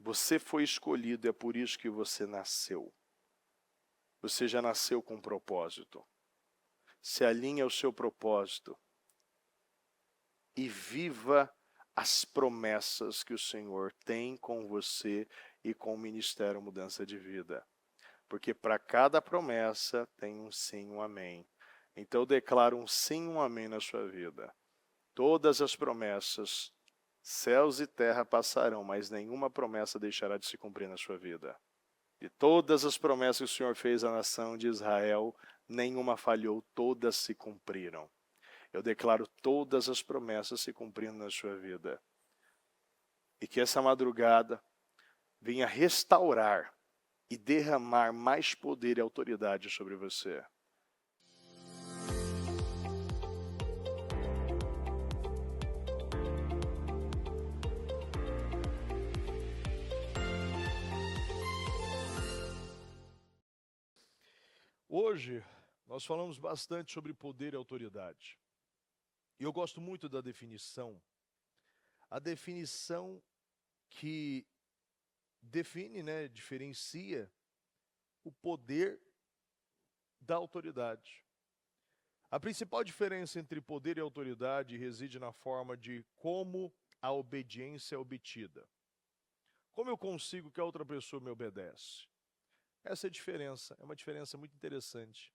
Você foi escolhido, é por isso que você nasceu. Você já nasceu com um propósito. Se alinhe ao seu propósito e viva as promessas que o Senhor tem com você e com o Ministério Mudança de Vida. Porque para cada promessa tem um sim, um amém. Então eu declaro um sim, um amém na sua vida. Todas as promessas, céus e terra passarão, mas nenhuma promessa deixará de se cumprir na sua vida. E todas as promessas que o Senhor fez à nação de Israel, nenhuma falhou, todas se cumpriram. Eu declaro todas as promessas se cumprindo na sua vida. E que essa madrugada venha restaurar e derramar mais poder e autoridade sobre você. Hoje, nós falamos bastante sobre poder e autoridade. E eu gosto muito da definição. A definição que define, diferencia o poder da autoridade. A principal diferença entre poder e autoridade reside na forma de como a obediência é obtida. Como eu consigo que a outra pessoa me obedece? Essa é a diferença, é uma diferença muito interessante.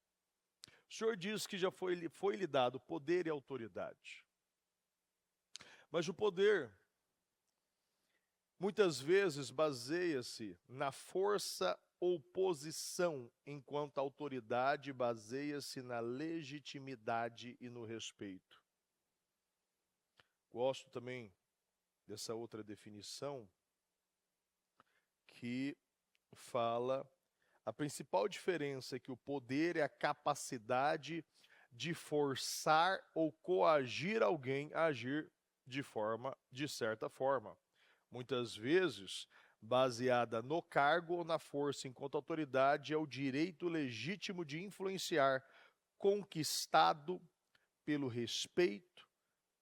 O Senhor diz que já foi-lhe dado poder e autoridade. Mas o poder, muitas vezes, baseia-se na força ou posição, enquanto a autoridade baseia-se na legitimidade e no respeito. Gosto também dessa outra definição, que fala: a principal diferença é que o poder é a capacidade de forçar ou coagir alguém a agir de certa forma. Muitas vezes baseada no cargo ou na força, enquanto a autoridade é o direito legítimo de influenciar, conquistado pelo respeito,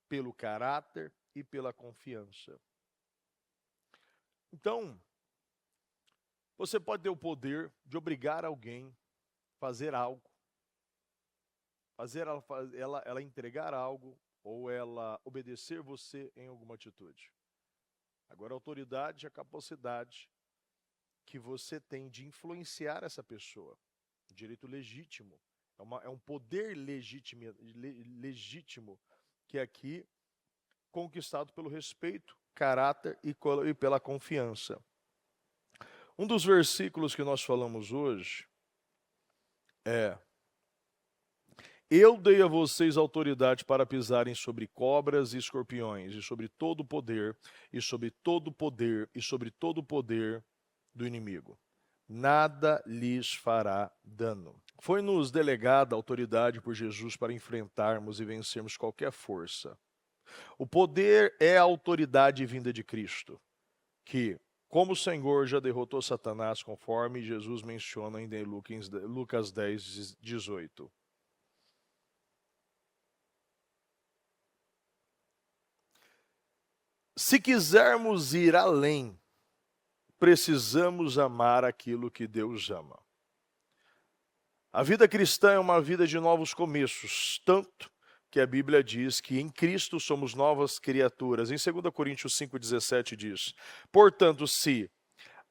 pelo caráter e pela confiança. Então, você pode ter o poder de obrigar alguém a fazer algo, fazer ela entregar algo, ou ela obedecer você em alguma atitude. Agora, a autoridade é a capacidade que você tem de influenciar essa pessoa. Direito legítimo. É um poder legítimo que é aqui conquistado pelo respeito, caráter e pela confiança. Um dos versículos que nós falamos hoje é: eu dei a vocês autoridade para pisarem sobre cobras e escorpiões, e sobre todo o poder, e sobre todo o poder, e sobre todo o poder do inimigo. Nada lhes fará dano. Foi-nos delegada a autoridade por Jesus para enfrentarmos e vencermos qualquer força. O poder é a autoridade vinda de Cristo, que, como o Senhor já derrotou Satanás, conforme Jesus menciona ainda em Lucas 10, 18. Se quisermos ir além, precisamos amar aquilo que Deus ama. A vida cristã é uma vida de novos começos, tanto que a Bíblia diz que em Cristo somos novas criaturas. Em 2 Coríntios 5,17 diz: portanto, se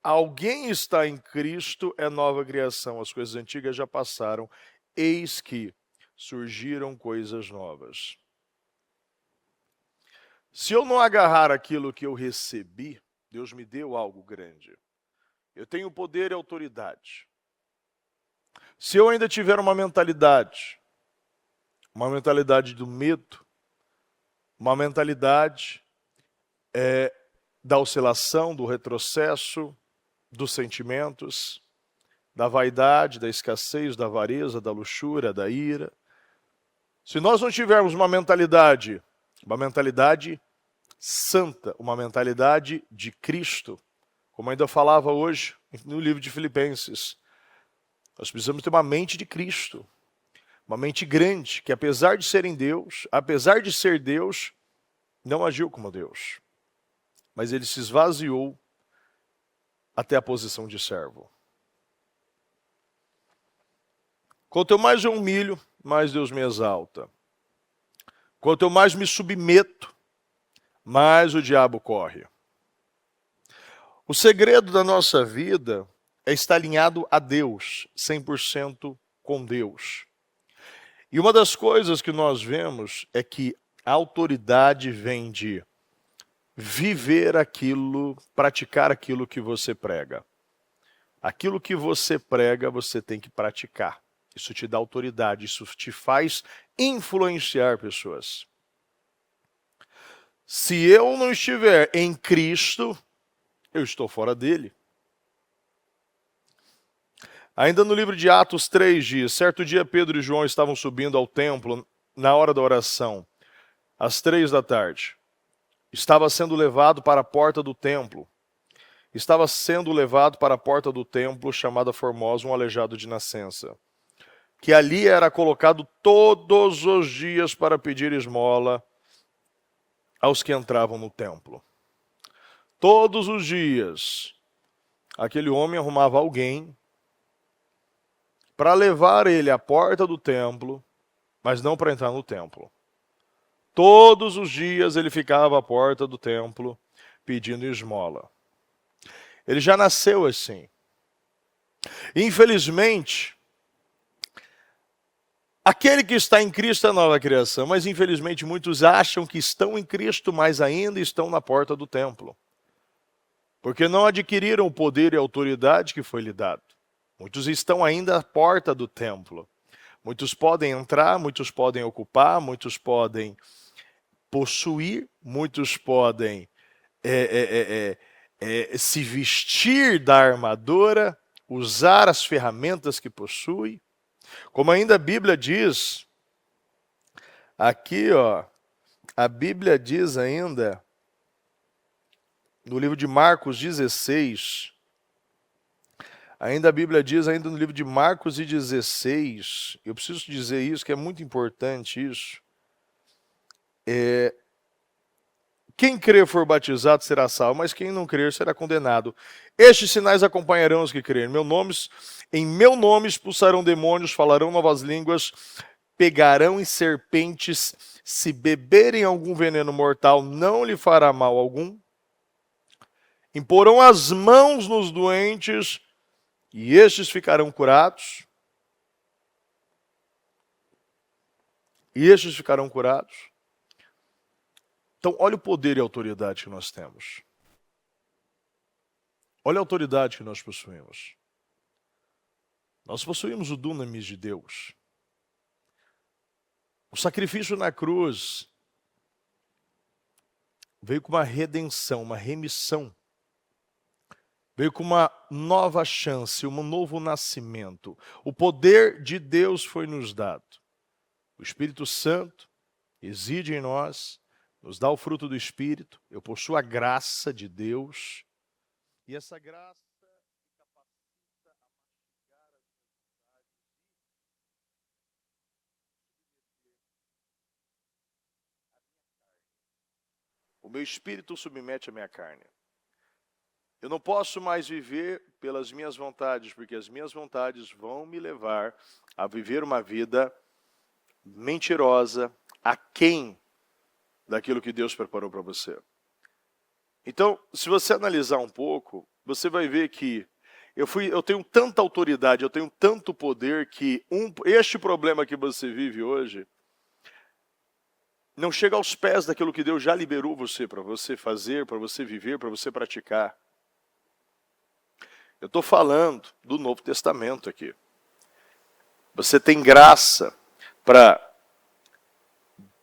alguém está em Cristo, é nova criação, as coisas antigas já passaram, eis que surgiram coisas novas. Se eu não agarrar aquilo que eu recebi, Deus me deu algo grande. Eu tenho poder e autoridade. Se eu ainda tiver uma mentalidade do medo, uma mentalidade da oscilação, do retrocesso, dos sentimentos, da vaidade, da escassez, da avareza, da luxúria, da ira. Se nós não tivermos uma mentalidade santa, uma mentalidade de Cristo, como ainda falava hoje no livro de Filipenses, nós precisamos ter uma mente de Cristo, uma mente grande, que apesar de ser Deus, não agiu como Deus. Mas ele se esvaziou até a posição de servo. Quanto eu mais eu humilho, mais Deus me exalta. Quanto eu mais me submeto, mais o diabo corre. O segredo da nossa vida é estar alinhado a Deus, 100% com Deus. E uma das coisas que nós vemos é que a autoridade vem de viver aquilo, praticar aquilo que você prega. Aquilo que você prega, você tem que praticar. Isso te dá autoridade, isso te faz influenciar pessoas. Se eu não estiver em Cristo, eu estou fora dele. Ainda no livro de Atos 3 diz, certo dia Pedro e João estavam subindo ao templo na hora da oração, às 3 da tarde. Estava sendo levado para a porta do templo. Estava sendo levado para a porta do templo, chamada Formosa, um aleijado de nascença, que ali era colocado todos os dias para pedir esmola aos que entravam no templo. Todos os dias, aquele homem arrumava alguém para levar ele à porta do templo, mas não para entrar no templo. Todos os dias ele ficava à porta do templo pedindo esmola. Ele já nasceu assim. Infelizmente, aquele que está em Cristo é a nova criação, mas infelizmente muitos acham que estão em Cristo, mas ainda estão na porta do templo. Porque não adquiriram o poder e a autoridade que foi lhe dado. Muitos estão ainda à porta do templo. Muitos podem entrar, muitos podem ocupar, muitos podem possuir, muitos podem se vestir da armadura, usar as ferramentas que possui. Como ainda a Bíblia diz, aqui ó, a Bíblia diz ainda, no livro de Marcos 16, ainda a Bíblia diz, ainda no livro de Marcos 16, eu preciso dizer isso, que é muito importante isso. Quem crer for batizado será salvo, mas quem não crer será condenado. Estes sinais acompanharão os que crerem. Em meu nome expulsarão demônios, falarão novas línguas, pegarão em serpentes, se beberem algum veneno mortal, não lhe fará mal algum. Imporão as mãos nos doentes, e estes ficarão curados. Então, olha o poder e a autoridade que nós temos. Olha a autoridade que nós possuímos. Nós possuímos o dunamis de Deus. O sacrifício na cruz veio com uma redenção, uma remissão. Veio com uma nova chance, um novo nascimento. O poder de Deus foi nos dado. O Espírito Santo reside em nós, nos dá o fruto do Espírito. Eu possuo a graça de Deus. E essa graça me capacita a mastigar as vontades e o meu espírito submete a minha carne. Eu não posso mais viver pelas minhas vontades, porque as minhas vontades vão me levar a viver uma vida mentirosa, aquém daquilo que Deus preparou para você. Então, se você analisar um pouco, você vai ver que eu tenho tanta autoridade, eu tenho tanto poder que este problema que você vive hoje não chega aos pés daquilo que Deus já liberou você para você fazer, para você viver, para você praticar. Eu estou falando do Novo Testamento aqui. Você tem graça para,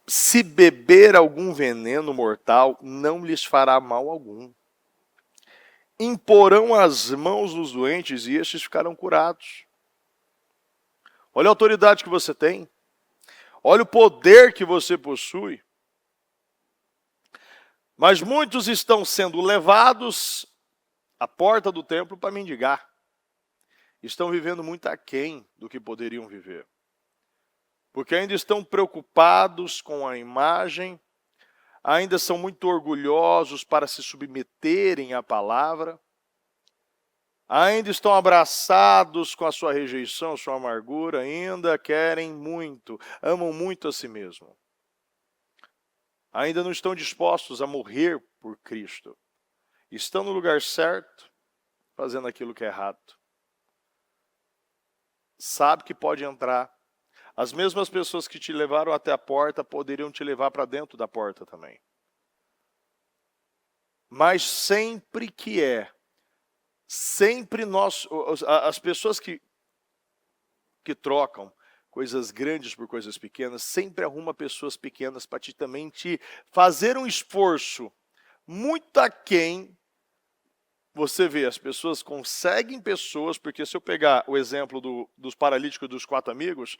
se beber algum veneno mortal, não lhes fará mal algum. Imporão as mãos nos doentes e estes ficarão curados. Olha a autoridade que você tem. Olha o poder que você possui. Mas muitos estão sendo levados à porta do templo para mendigar. Estão vivendo muito aquém do que poderiam viver. Porque ainda estão preocupados com a imagem, ainda são muito orgulhosos para se submeterem à palavra. ainda estão abraçados com a sua rejeição, a sua amargura, ainda querem muito, amam muito a si mesmo. Ainda não estão dispostos a morrer por Cristo. Estão no lugar certo, fazendo aquilo que é errado. Sabe que pode entrar. As mesmas pessoas que te levaram até a porta poderiam te levar para dentro da porta também. Mas sempre as pessoas que trocam coisas grandes por coisas pequenas, sempre arruma pessoas pequenas para também te fazer um esforço muito aquém. Você vê, as pessoas conseguem pessoas, porque se eu pegar o exemplo dos paralíticos dos 4 amigos,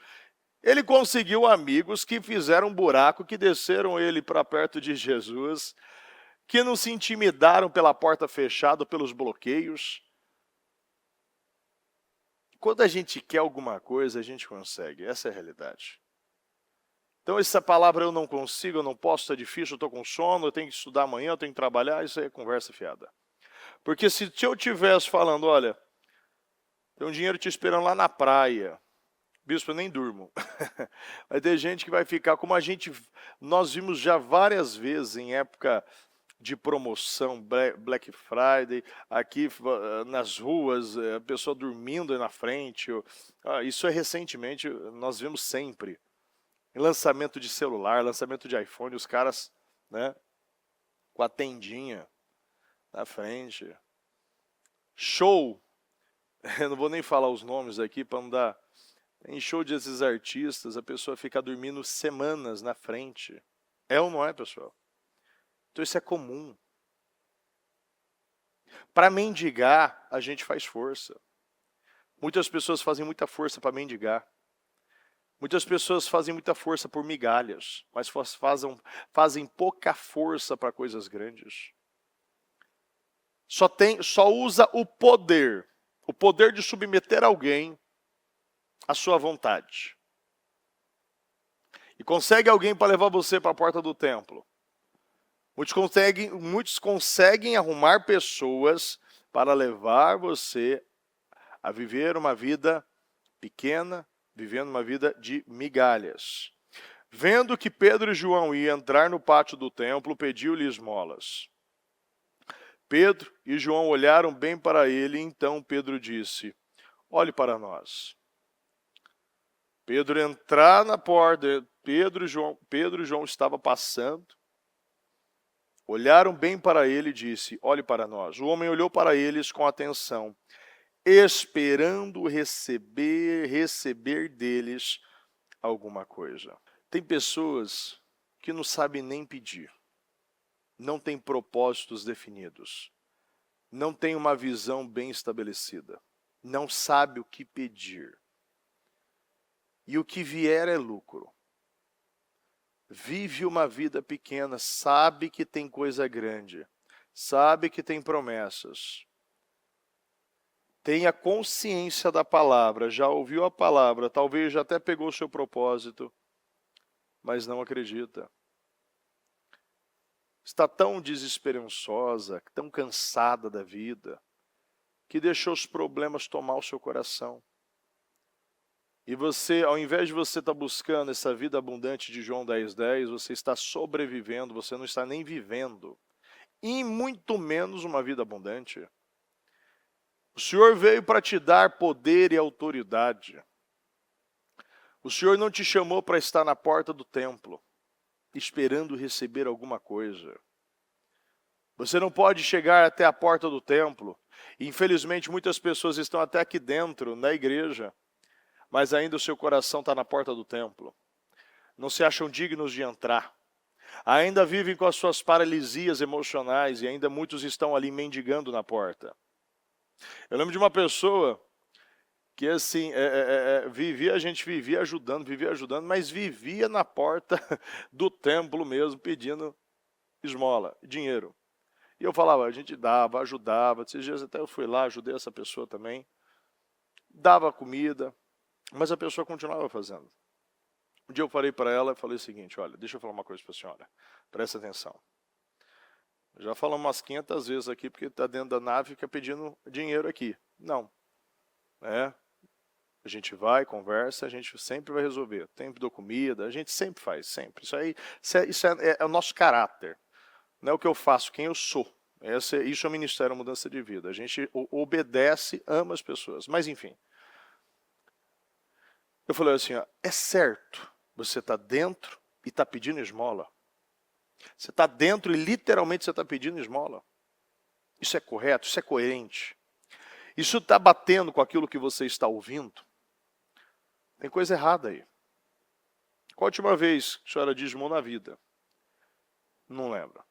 ele conseguiu amigos que fizeram um buraco, que desceram ele para perto de Jesus, que não se intimidaram pela porta fechada, pelos bloqueios. Quando a gente quer alguma coisa, a gente consegue. Essa é a realidade. Então essa palavra eu não consigo, eu não posso, está difícil, eu estou com sono, eu tenho que estudar amanhã, eu tenho que trabalhar, isso aí é conversa fiada. Porque se eu estivesse falando, olha, tem um dinheiro te esperando lá na praia, bispo, eu nem durmo. Vai ter gente que vai ficar, como nós vimos já várias vezes em época de promoção, Black Friday, aqui nas ruas, a pessoa dormindo na frente. Isso é recentemente, nós vemos sempre. Lançamento de celular, lançamento de iPhone, os caras, né, com a tendinha na frente. Show, eu não vou nem falar os nomes aqui para não dar. Em show desses artistas, a pessoa fica dormindo semanas na frente. É ou não é, pessoal? Então isso é comum. Para mendigar, a gente faz força. Muitas pessoas fazem muita força para mendigar. Muitas pessoas fazem muita força por migalhas, mas fazem pouca força para coisas grandes. Só usa o poder de submeter alguém à sua vontade. E consegue alguém para levar você para a porta do templo. Muitos conseguem arrumar pessoas para levar você a viver uma vida pequena, vivendo uma vida de migalhas. Vendo que Pedro e João iam entrar no pátio do templo, pediu-lhe esmolas. Pedro e João olharam bem para ele, e então Pedro disse, olhe para nós. Pedro entrar na porta, Pedro e João estavam passando, olharam bem para ele e disse, olhe para nós. O homem olhou para eles com atenção, esperando receber deles alguma coisa. Tem pessoas que não sabem nem pedir, não têm propósitos definidos, não têm uma visão bem estabelecida, não sabe o que pedir. E o que vier é lucro. Vive uma vida pequena, sabe que tem coisa grande, sabe que tem promessas. Tenha consciência da palavra, já ouviu a palavra, talvez já até pegou o seu propósito, mas não acredita. Está tão desesperançosa, tão cansada da vida, que deixou os problemas tomar o seu coração. E você, ao invés de você estar buscando essa vida abundante de João 10:10, você está sobrevivendo, você não está nem vivendo. E muito menos uma vida abundante. O Senhor veio para te dar poder e autoridade. O Senhor não te chamou para estar na porta do templo, esperando receber alguma coisa. Você não pode chegar até a porta do templo. Infelizmente, muitas pessoas estão até aqui dentro, na igreja, mas ainda o seu coração está na porta do templo. Não se acham dignos de entrar. Ainda vivem com as suas paralisias emocionais e ainda muitos estão ali mendigando na porta. Eu lembro de uma pessoa que assim, a gente vivia ajudando, mas vivia na porta do templo mesmo, pedindo esmola, dinheiro. E eu falava, a gente dava, ajudava, esses dias até eu fui lá, ajudei essa pessoa também, dava comida, mas a pessoa continuava fazendo. Um dia eu falei para ela, falei o seguinte, olha, deixa eu falar uma coisa para a senhora, presta atenção. Já falamos umas 500 vezes aqui, porque está dentro da nave e fica pedindo dinheiro aqui. Não. A gente vai, conversa, a gente sempre vai resolver. Tempo de comida, a gente sempre faz, sempre. Isso é o nosso caráter. Não é o que eu faço, quem eu sou. Isso é o Ministério Mudança de Vida. A gente obedece, ama as pessoas. Mas, enfim. Eu falei assim, ó, é certo, você está dentro e está pedindo esmola. Você está dentro e literalmente você está pedindo esmola. Isso é correto? Isso é coerente? Isso está batendo com aquilo que você está ouvindo? Tem coisa errada aí. Qual a última vez que a senhora dizimou na vida? Não lembro.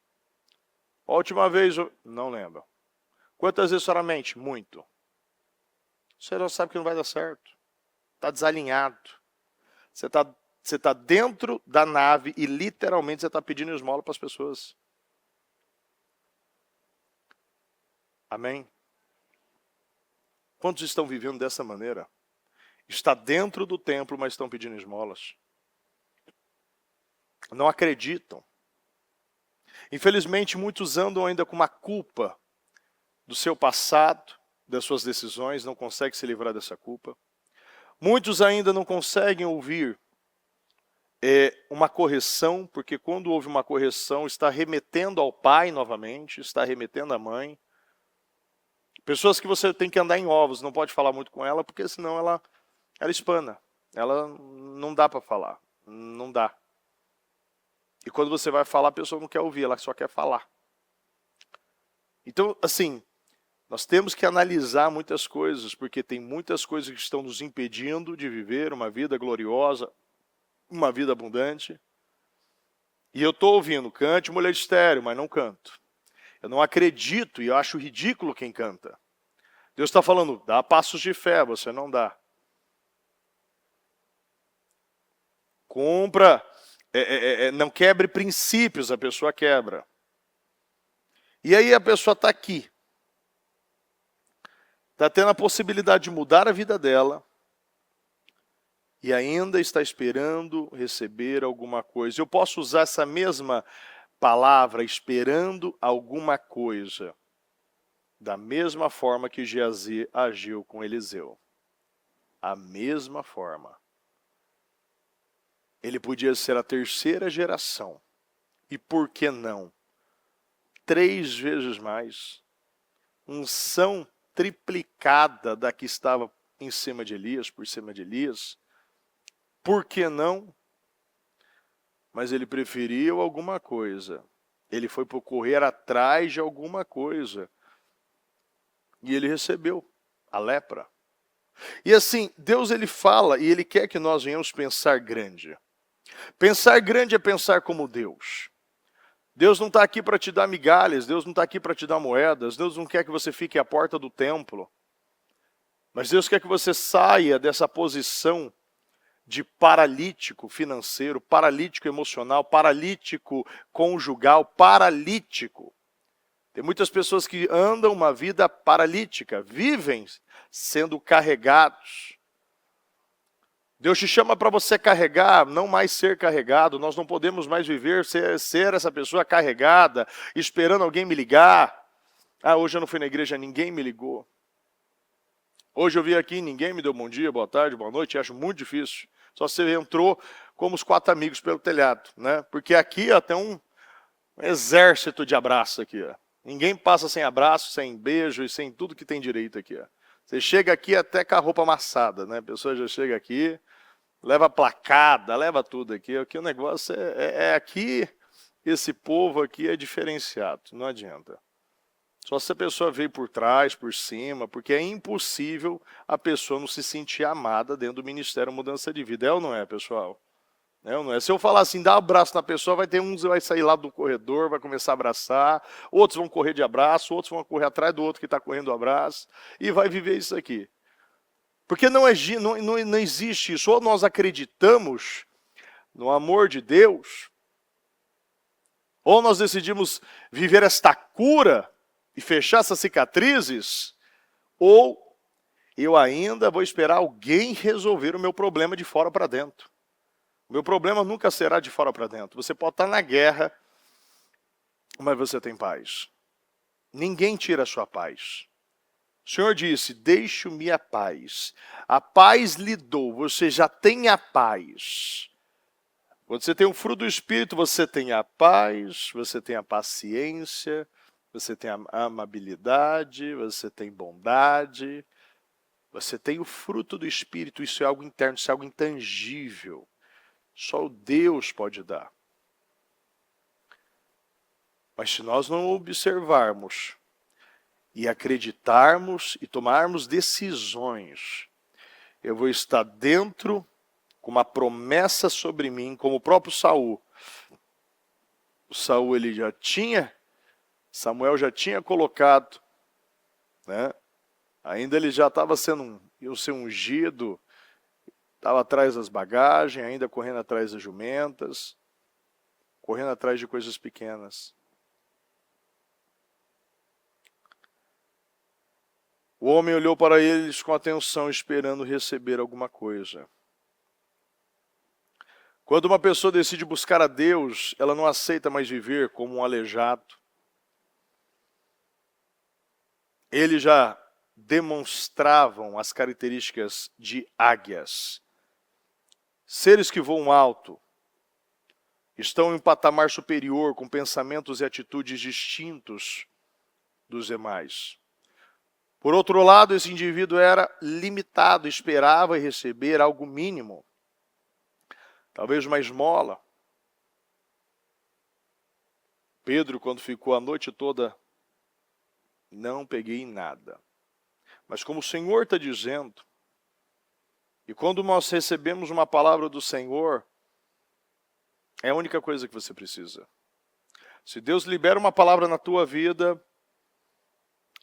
A última vez, não lembro. Quantas vezes a senhora mente? Muito. Você já sabe que não vai dar certo. Está desalinhado. Você está dentro da nave e literalmente você está pedindo esmola para as pessoas. Amém? Quantos estão vivendo dessa maneira? Está dentro do templo, mas estão pedindo esmolas. Não acreditam. Infelizmente, muitos andam ainda com uma culpa do seu passado, das suas decisões, não conseguem se livrar dessa culpa. Muitos ainda não conseguem ouvir uma correção, porque quando houve uma correção, está remetendo ao pai novamente, está remetendo à mãe. Pessoas que você tem que andar em ovos, não pode falar muito com ela, porque senão ela espana. Ela não dá para falar, não dá. E quando você vai falar, a pessoa não quer ouvir, ela só quer falar. Então, assim, nós temos que analisar muitas coisas, porque tem muitas coisas que estão nos impedindo de viver uma vida gloriosa, uma vida abundante. E eu estou ouvindo, cante mulher de estéreo, mas não canto. Eu não acredito e eu acho ridículo quem canta. Deus está falando, dá passos de fé, você não dá. Compra, não quebre princípios, a pessoa quebra. E aí a pessoa está aqui. Está tendo a possibilidade de mudar a vida dela. E ainda está esperando receber alguma coisa. Eu posso usar essa mesma palavra, esperando alguma coisa, da mesma forma que Geazi agiu com Eliseu. A mesma forma. Ele podia ser a terceira geração. E por que não? 3 vezes mais. Unção triplicada da que estava em cima de Elias, por cima de Elias. Por que não? Mas ele preferiu alguma coisa. Ele foi correr atrás de alguma coisa. E ele recebeu a lepra. E assim, Deus ele fala e ele quer que nós venhamos pensar grande. Pensar grande é pensar como Deus. Deus não está aqui para te dar migalhas, Deus não está aqui para te dar moedas, Deus não quer que você fique à porta do templo. Mas Deus quer que você saia dessa posição de paralítico financeiro, paralítico emocional, paralítico conjugal, paralítico. Tem muitas pessoas que andam uma vida paralítica, vivem sendo carregados. Deus te chama para você carregar, não mais ser carregado. Nós não podemos mais viver, ser essa pessoa carregada, esperando alguém me ligar. Ah, hoje eu não fui na igreja, ninguém me ligou. Hoje eu vim aqui, ninguém me deu bom dia, boa tarde, boa noite, acho muito difícil. Só você entrou como os 4 amigos pelo telhado, né? Porque aqui ó, tem um exército de abraço aqui, ó. Ninguém passa sem abraço, sem beijo e sem tudo que tem direito aqui, ó. Você chega aqui até com a roupa amassada, né? A pessoa já chega aqui, leva placada, leva tudo aqui. Aqui o negócio é aqui, esse povo aqui é diferenciado, não adianta. Só se a pessoa veio por trás, por cima, porque é impossível a pessoa não se sentir amada dentro do Ministério Mudança de Vida. É ou não é, pessoal? É ou não é? Se eu falar assim, dá um abraço na pessoa, vai ter uns que vai sair lá do corredor, vai começar a abraçar, outros vão correr de abraço, outros vão correr atrás do outro que está correndo do abraço, e vai viver isso aqui. Porque não existe isso. Ou nós acreditamos no amor de Deus, ou nós decidimos viver esta cura e fechar essas cicatrizes, ou eu ainda vou esperar alguém resolver o meu problema de fora para dentro. O meu problema nunca será de fora para dentro. Você pode estar na guerra, mas você tem paz. Ninguém tira a sua paz. O Senhor disse, deixo-me a paz. A paz lhe dou, você já tem a paz. Quando você tem o fruto do Espírito, você tem a paz, você tem a paciência, você tem a amabilidade, você tem bondade, você tem o fruto do Espírito. Isso é algo interno, isso é algo intangível. Só o Deus pode dar. Mas se nós não observarmos e acreditarmos e tomarmos decisões, eu vou estar dentro com uma promessa sobre mim, como o próprio Saul. O Saul, Samuel já tinha colocado, né? Ainda ele já estava ia ser ungido, estava atrás das bagagens, ainda correndo atrás das jumentas, correndo atrás de coisas pequenas. O homem olhou para eles com atenção, esperando receber alguma coisa. Quando uma pessoa decide buscar a Deus, ela não aceita mais viver como um aleijado. Eles já demonstravam as características de águias. Seres que voam alto, estão em um patamar superior, com pensamentos e atitudes distintos dos demais. Por outro lado, esse indivíduo era limitado, esperava receber algo mínimo. Talvez uma esmola. Pedro, quando ficou a noite toda, não peguei nada. Mas como o Senhor está dizendo, e quando nós recebemos uma palavra do Senhor, é a única coisa que você precisa. Se Deus libera uma palavra na tua vida,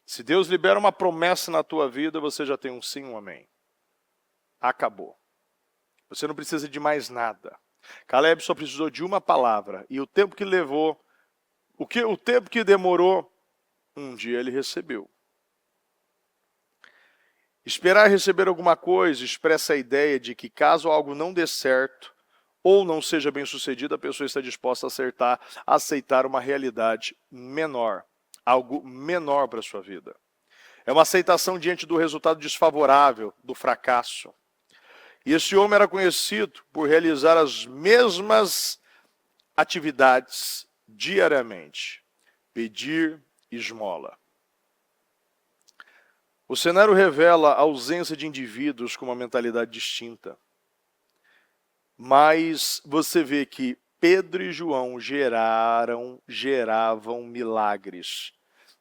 se Deus libera uma promessa na tua vida, você já tem um sim, um amém. Acabou. Você não precisa de mais nada. Caleb só precisou de uma palavra. E o tempo que levou, o tempo que demorou, um dia ele recebeu. Esperar receber alguma coisa expressa a ideia de que caso algo não dê certo ou não seja bem sucedido, a pessoa está disposta a aceitar uma realidade menor, algo menor para a sua vida. É uma aceitação diante do resultado desfavorável, do fracasso. E esse homem era conhecido por realizar as mesmas atividades diariamente. Pedir esmola. O cenário revela a ausência de indivíduos com uma mentalidade distinta. Mas você vê que Pedro e João geravam milagres.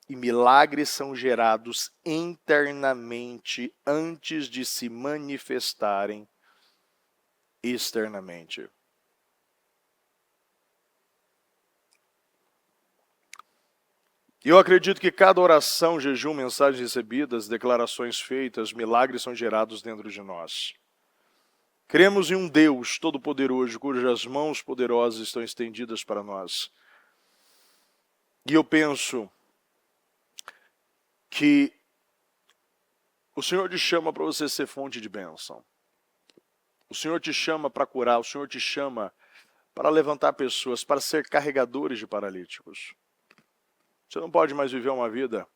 E milagres são gerados internamente antes de se manifestarem externamente. Eu acredito que cada oração, jejum, mensagens recebidas, declarações feitas, milagres são gerados dentro de nós. Cremos em um Deus todo-poderoso, cujas mãos poderosas estão estendidas para nós. E eu penso que o Senhor te chama para você ser fonte de bênção. O Senhor te chama para curar, o Senhor te chama para levantar pessoas, para ser carregadores de paralíticos. Você não pode mais viver uma vida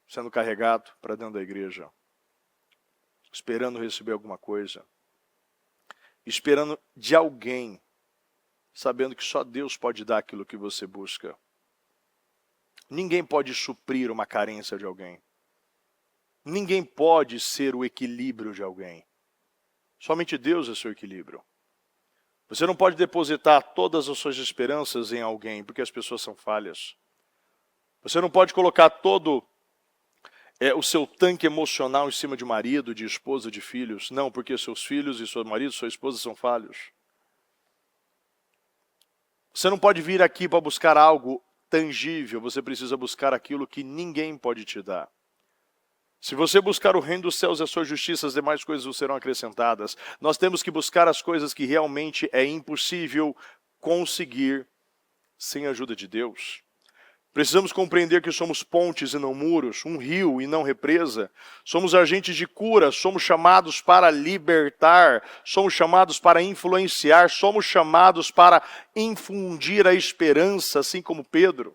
sendo carregado para dentro da igreja, esperando receber alguma coisa, esperando de alguém, sabendo que só Deus pode dar aquilo que você busca. Ninguém pode suprir uma carência de alguém. Ninguém pode ser o equilíbrio de alguém. Somente Deus é seu equilíbrio. Você não pode depositar todas as suas esperanças em alguém, porque as pessoas são falhas. Você não pode colocar todo o seu tanque emocional em cima de marido, de esposa, de filhos. Não, porque seus filhos e seu marido, sua esposa são falhos. Você não pode vir aqui para buscar algo tangível, você precisa buscar aquilo que ninguém pode te dar. Se você buscar o reino dos céus e a sua justiça, as demais coisas vos serão acrescentadas. Nós temos que buscar as coisas que realmente é impossível conseguir sem a ajuda de Deus. Precisamos compreender que somos pontes e não muros, um rio e não represa. Somos agentes de cura, somos chamados para libertar, somos chamados para influenciar, somos chamados para infundir a esperança, assim como Pedro.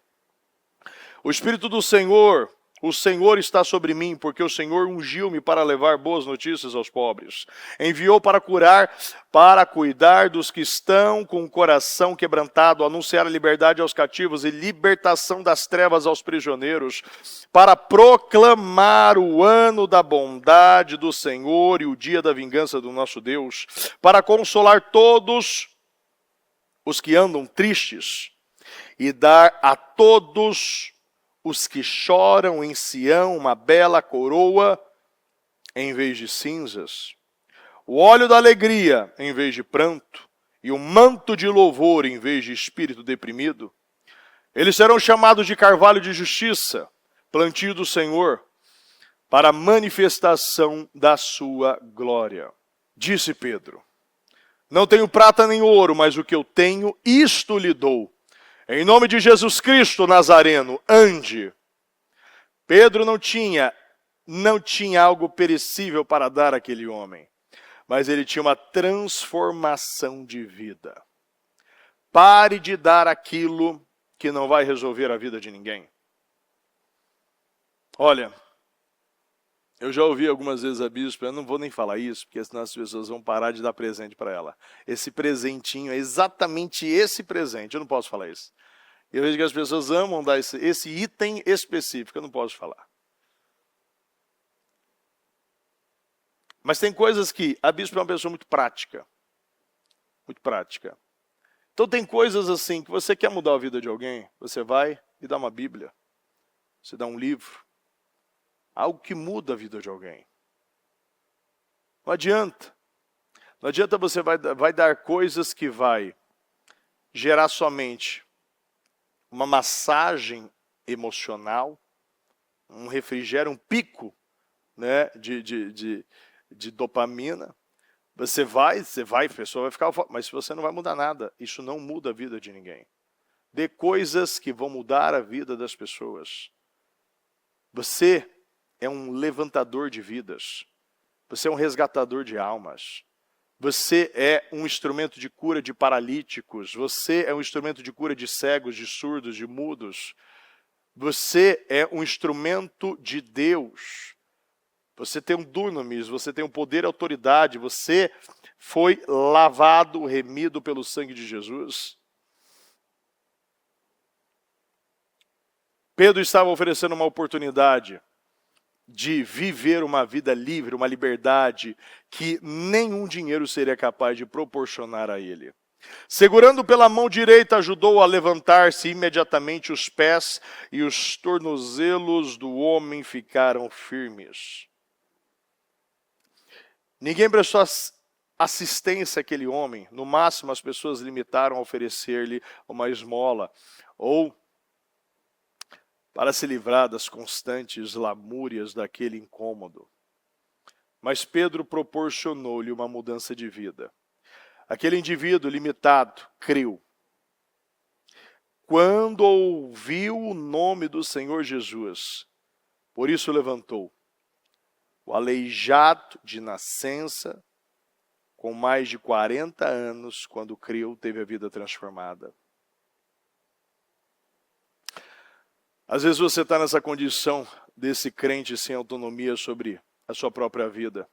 O Espírito do Senhor, o Senhor está sobre mim, porque o Senhor ungiu-me para levar boas notícias aos pobres. Enviou para curar, para cuidar dos que estão com o coração quebrantado, anunciar a liberdade aos cativos e libertação das trevas aos prisioneiros, para proclamar o ano da bondade do Senhor e o dia da vingança do nosso Deus, para consolar todos os que andam tristes e dar a todos os que choram em Sião uma bela coroa em vez de cinzas, o óleo da alegria em vez de pranto, e o manto de louvor em vez de espírito deprimido. Eles serão chamados de carvalho de justiça, plantio do Senhor, para a manifestação da sua glória. Disse Pedro: não tenho prata nem ouro, mas o que eu tenho, isto lhe dou. Em nome de Jesus Cristo Nazareno, ande. Pedro não tinha algo perecível para dar àquele homem, mas ele tinha uma transformação de vida. Pare de dar aquilo que não vai resolver a vida de ninguém. Olha, eu já ouvi algumas vezes a bispa, eu não vou nem falar isso, porque senão as pessoas vão parar de dar presente para ela. Esse presentinho é exatamente esse presente, eu não posso falar isso. Eu vejo que as pessoas amam dar esse item específico, eu não posso falar. Mas tem coisas que a bispa é uma pessoa muito prática. Muito prática. Então tem coisas assim que você quer mudar a vida de alguém, você vai e dá uma Bíblia. Você dá um livro. Algo que muda a vida de alguém. Não adianta. Não adianta você vai dar coisas que vai gerar somente uma massagem emocional, um refrigério, um pico, né, de dopamina. Você vai, a pessoa vai ficar... Mas você não vai mudar nada. Isso não muda a vida de ninguém. Dê coisas que vão mudar a vida das pessoas. Você é um levantador de vidas. Você é um resgatador de almas. Você é um instrumento de cura de paralíticos. Você é um instrumento de cura de cegos, de surdos, de mudos. Você é um instrumento de Deus. Você tem um dunamis, você tem um poder e autoridade. Você foi lavado, remido pelo sangue de Jesus. Pedro estava oferecendo uma oportunidade de viver uma vida livre, uma liberdade que nenhum dinheiro seria capaz de proporcionar a ele. Segurando pela mão direita, ajudou a levantar-se imediatamente os pés e os tornozelos do homem ficaram firmes. Ninguém prestou assistência àquele homem. No máximo, as pessoas limitaram a oferecer-lhe uma esmola ou para se livrar das constantes lamúrias daquele incômodo. Mas Pedro proporcionou-lhe uma mudança de vida. Aquele indivíduo limitado creu. Quando ouviu o nome do Senhor Jesus, por isso levantou. O aleijado de nascença, com mais de 40 anos, quando creu, teve a vida transformada. Às vezes você está nessa condição desse crente sem autonomia sobre a sua própria vida.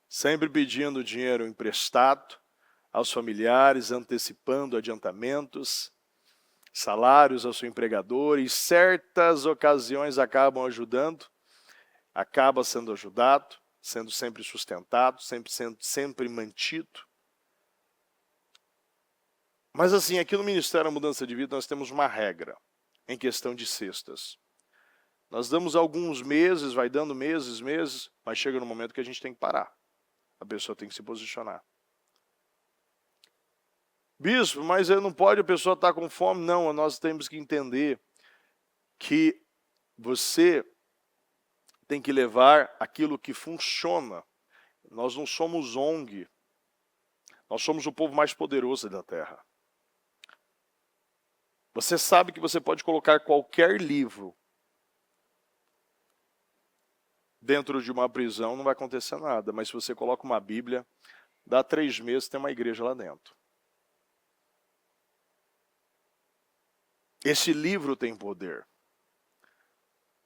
Sempre pedindo dinheiro emprestado aos familiares, antecipando adiantamentos, salários ao seu empregador, e certas ocasiões acabam ajudando, acaba sendo ajudado, sendo sempre sustentado, sempre mantido. Mas assim, aqui no Ministério da Mudança de Vida nós temos uma regra em questão de cestas. Nós damos alguns meses, vai dando meses, mas chega no momento que a gente tem que parar. A pessoa tem que se posicionar. Bispo, mas não pode a pessoa estar com fome? Não, nós temos que entender que você tem que levar aquilo que funciona. Nós não somos ONG. Nós somos o povo mais poderoso da terra. Você sabe que você pode colocar qualquer livro dentro de uma prisão, não vai acontecer nada. Mas se você coloca uma Bíblia, dá 3 meses, tem uma igreja lá dentro. Esse livro tem poder.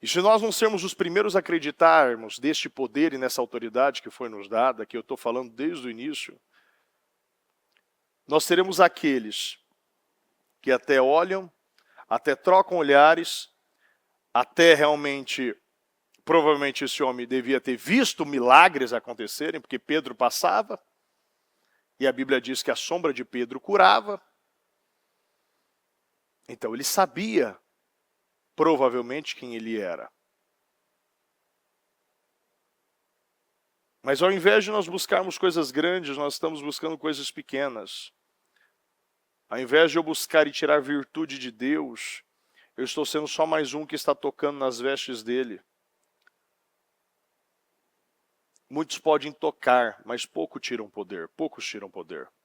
E se nós não sermos os primeiros a acreditarmos deste poder e nessa autoridade que foi nos dada, que eu estou falando desde o início, nós seremos aqueles que até olham, até trocam olhares, até realmente, provavelmente esse homem devia ter visto milagres acontecerem, porque Pedro passava, e a Bíblia diz que a sombra de Pedro curava. Então ele sabia, provavelmente, quem ele era. Mas ao invés de nós buscarmos coisas grandes, nós estamos buscando coisas pequenas. Ao invés de eu buscar e tirar virtude de Deus, eu estou sendo só mais um que está tocando nas vestes dele. Muitos podem tocar, mas poucos tiram poder.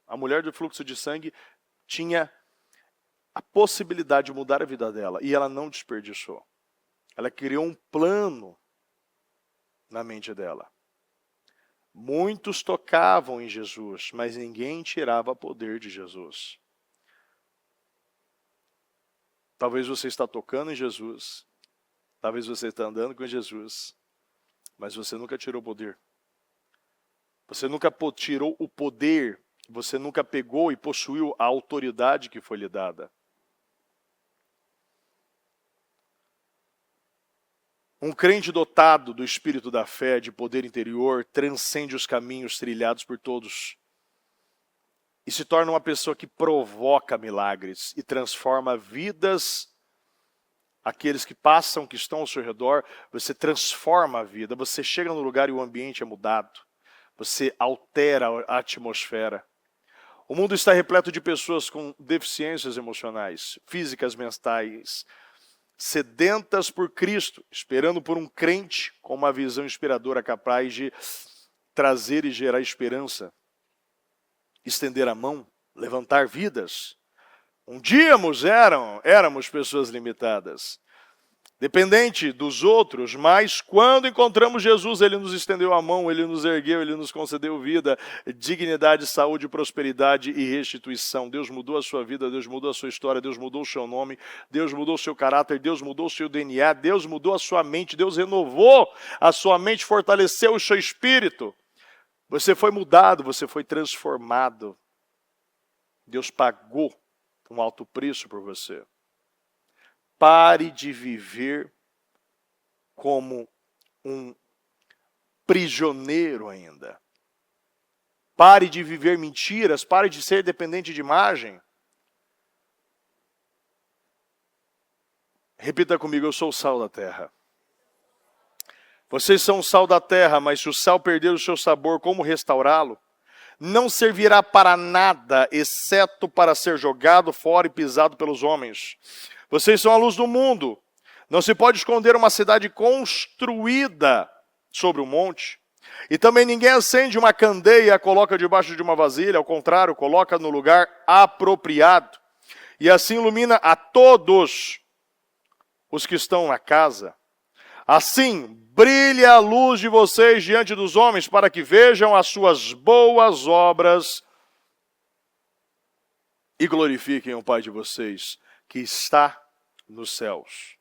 A mulher do fluxo de sangue tinha a possibilidade de mudar a vida dela, e ela não desperdiçou. Ela criou um plano na mente dela. Muitos tocavam em Jesus, mas ninguém tirava poder de Jesus. Talvez você está tocando em Jesus, talvez você está andando com Jesus, mas você nunca tirou poder. Você nunca tirou o poder, você nunca pegou e possuiu a autoridade que foi lhe dada. Um crente dotado do espírito da fé, de poder interior, transcende os caminhos trilhados por todos e se torna uma pessoa que provoca milagres e transforma vidas. Aqueles que passam, que estão ao seu redor, você transforma a vida, você chega no lugar e o ambiente é mudado, você altera a atmosfera. O mundo está repleto de pessoas com deficiências emocionais, físicas, mentais, sedentas por Cristo, esperando por um crente com uma visão inspiradora capaz de trazer e gerar esperança, estender a mão, levantar vidas. Um dia éramos pessoas limitadas, dependente dos outros, mas quando encontramos Jesus, Ele nos estendeu a mão, Ele nos ergueu, Ele nos concedeu vida, dignidade, saúde, prosperidade e restituição. Deus mudou a sua vida, Deus mudou a sua história, Deus mudou o seu nome, Deus mudou o seu caráter, Deus mudou o seu DNA, Deus mudou a sua mente, Deus renovou a sua mente, fortaleceu o seu espírito. Você foi mudado, você foi transformado. Deus pagou um alto preço por você. Pare de viver como um prisioneiro ainda. Pare de viver mentiras, pare de ser dependente de imagem. Repita comigo, eu sou o sal da terra. Vocês são o sal da terra, mas se o sal perder o seu sabor, como restaurá-lo? Não servirá para nada, exceto para ser jogado fora e pisado pelos homens. Vocês são a luz do mundo. Não se pode esconder uma cidade construída sobre um monte. E também ninguém acende uma candeia e a coloca debaixo de uma vasilha. Ao contrário, coloca no lugar apropriado. E assim ilumina a todos os que estão na casa. Assim, brilhe a luz de vocês diante dos homens, para que vejam as suas boas obras e glorifiquem o Pai de vocês, que está nos céus.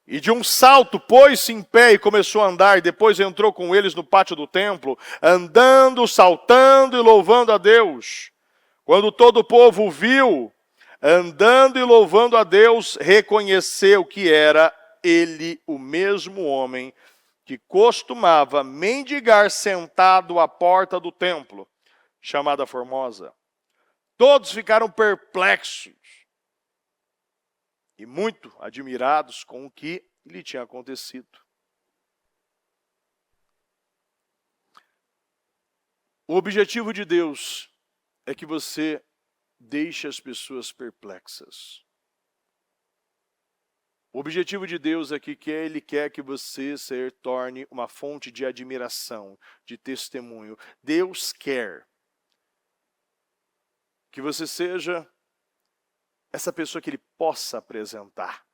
E de um salto pôs-se em pé e começou a andar, e depois entrou com eles no pátio do templo, andando, saltando e louvando a Deus. Quando todo o povo o viu, andando e louvando a Deus, reconheceu que era ele o mesmo homem que costumava mendigar sentado à porta do templo, chamada Formosa. Todos ficaram perplexos e muito admirados com o que lhe tinha acontecido. O objetivo de Deus é que você deixe as pessoas perplexas. O objetivo de Deus é que Ele quer que você se torne uma fonte de admiração, de testemunho. Deus quer que você seja essa pessoa que ele possa apresentar.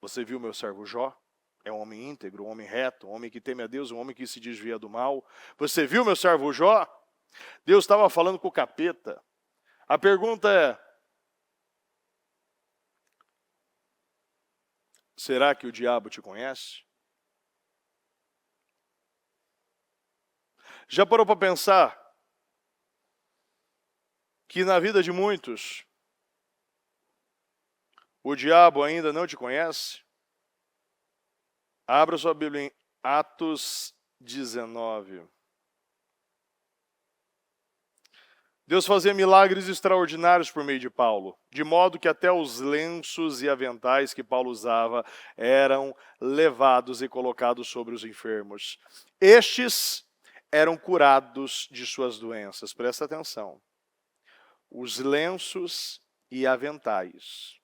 Você viu meu servo Jó? É um homem íntegro, um homem reto, um homem que teme a Deus, um homem que se desvia do mal. Você viu meu servo Jó? Deus estava falando com o capeta. A pergunta é: será que o diabo te conhece? Já parou para pensar que na vida de muitos o diabo ainda não te conhece? Abra sua Bíblia em Atos 19. Deus fazia milagres extraordinários por meio de Paulo, de modo que até os lenços e aventais que Paulo usava eram levados e colocados sobre os enfermos. Estes eram curados de suas doenças. Presta atenção. Os lenços e aventais.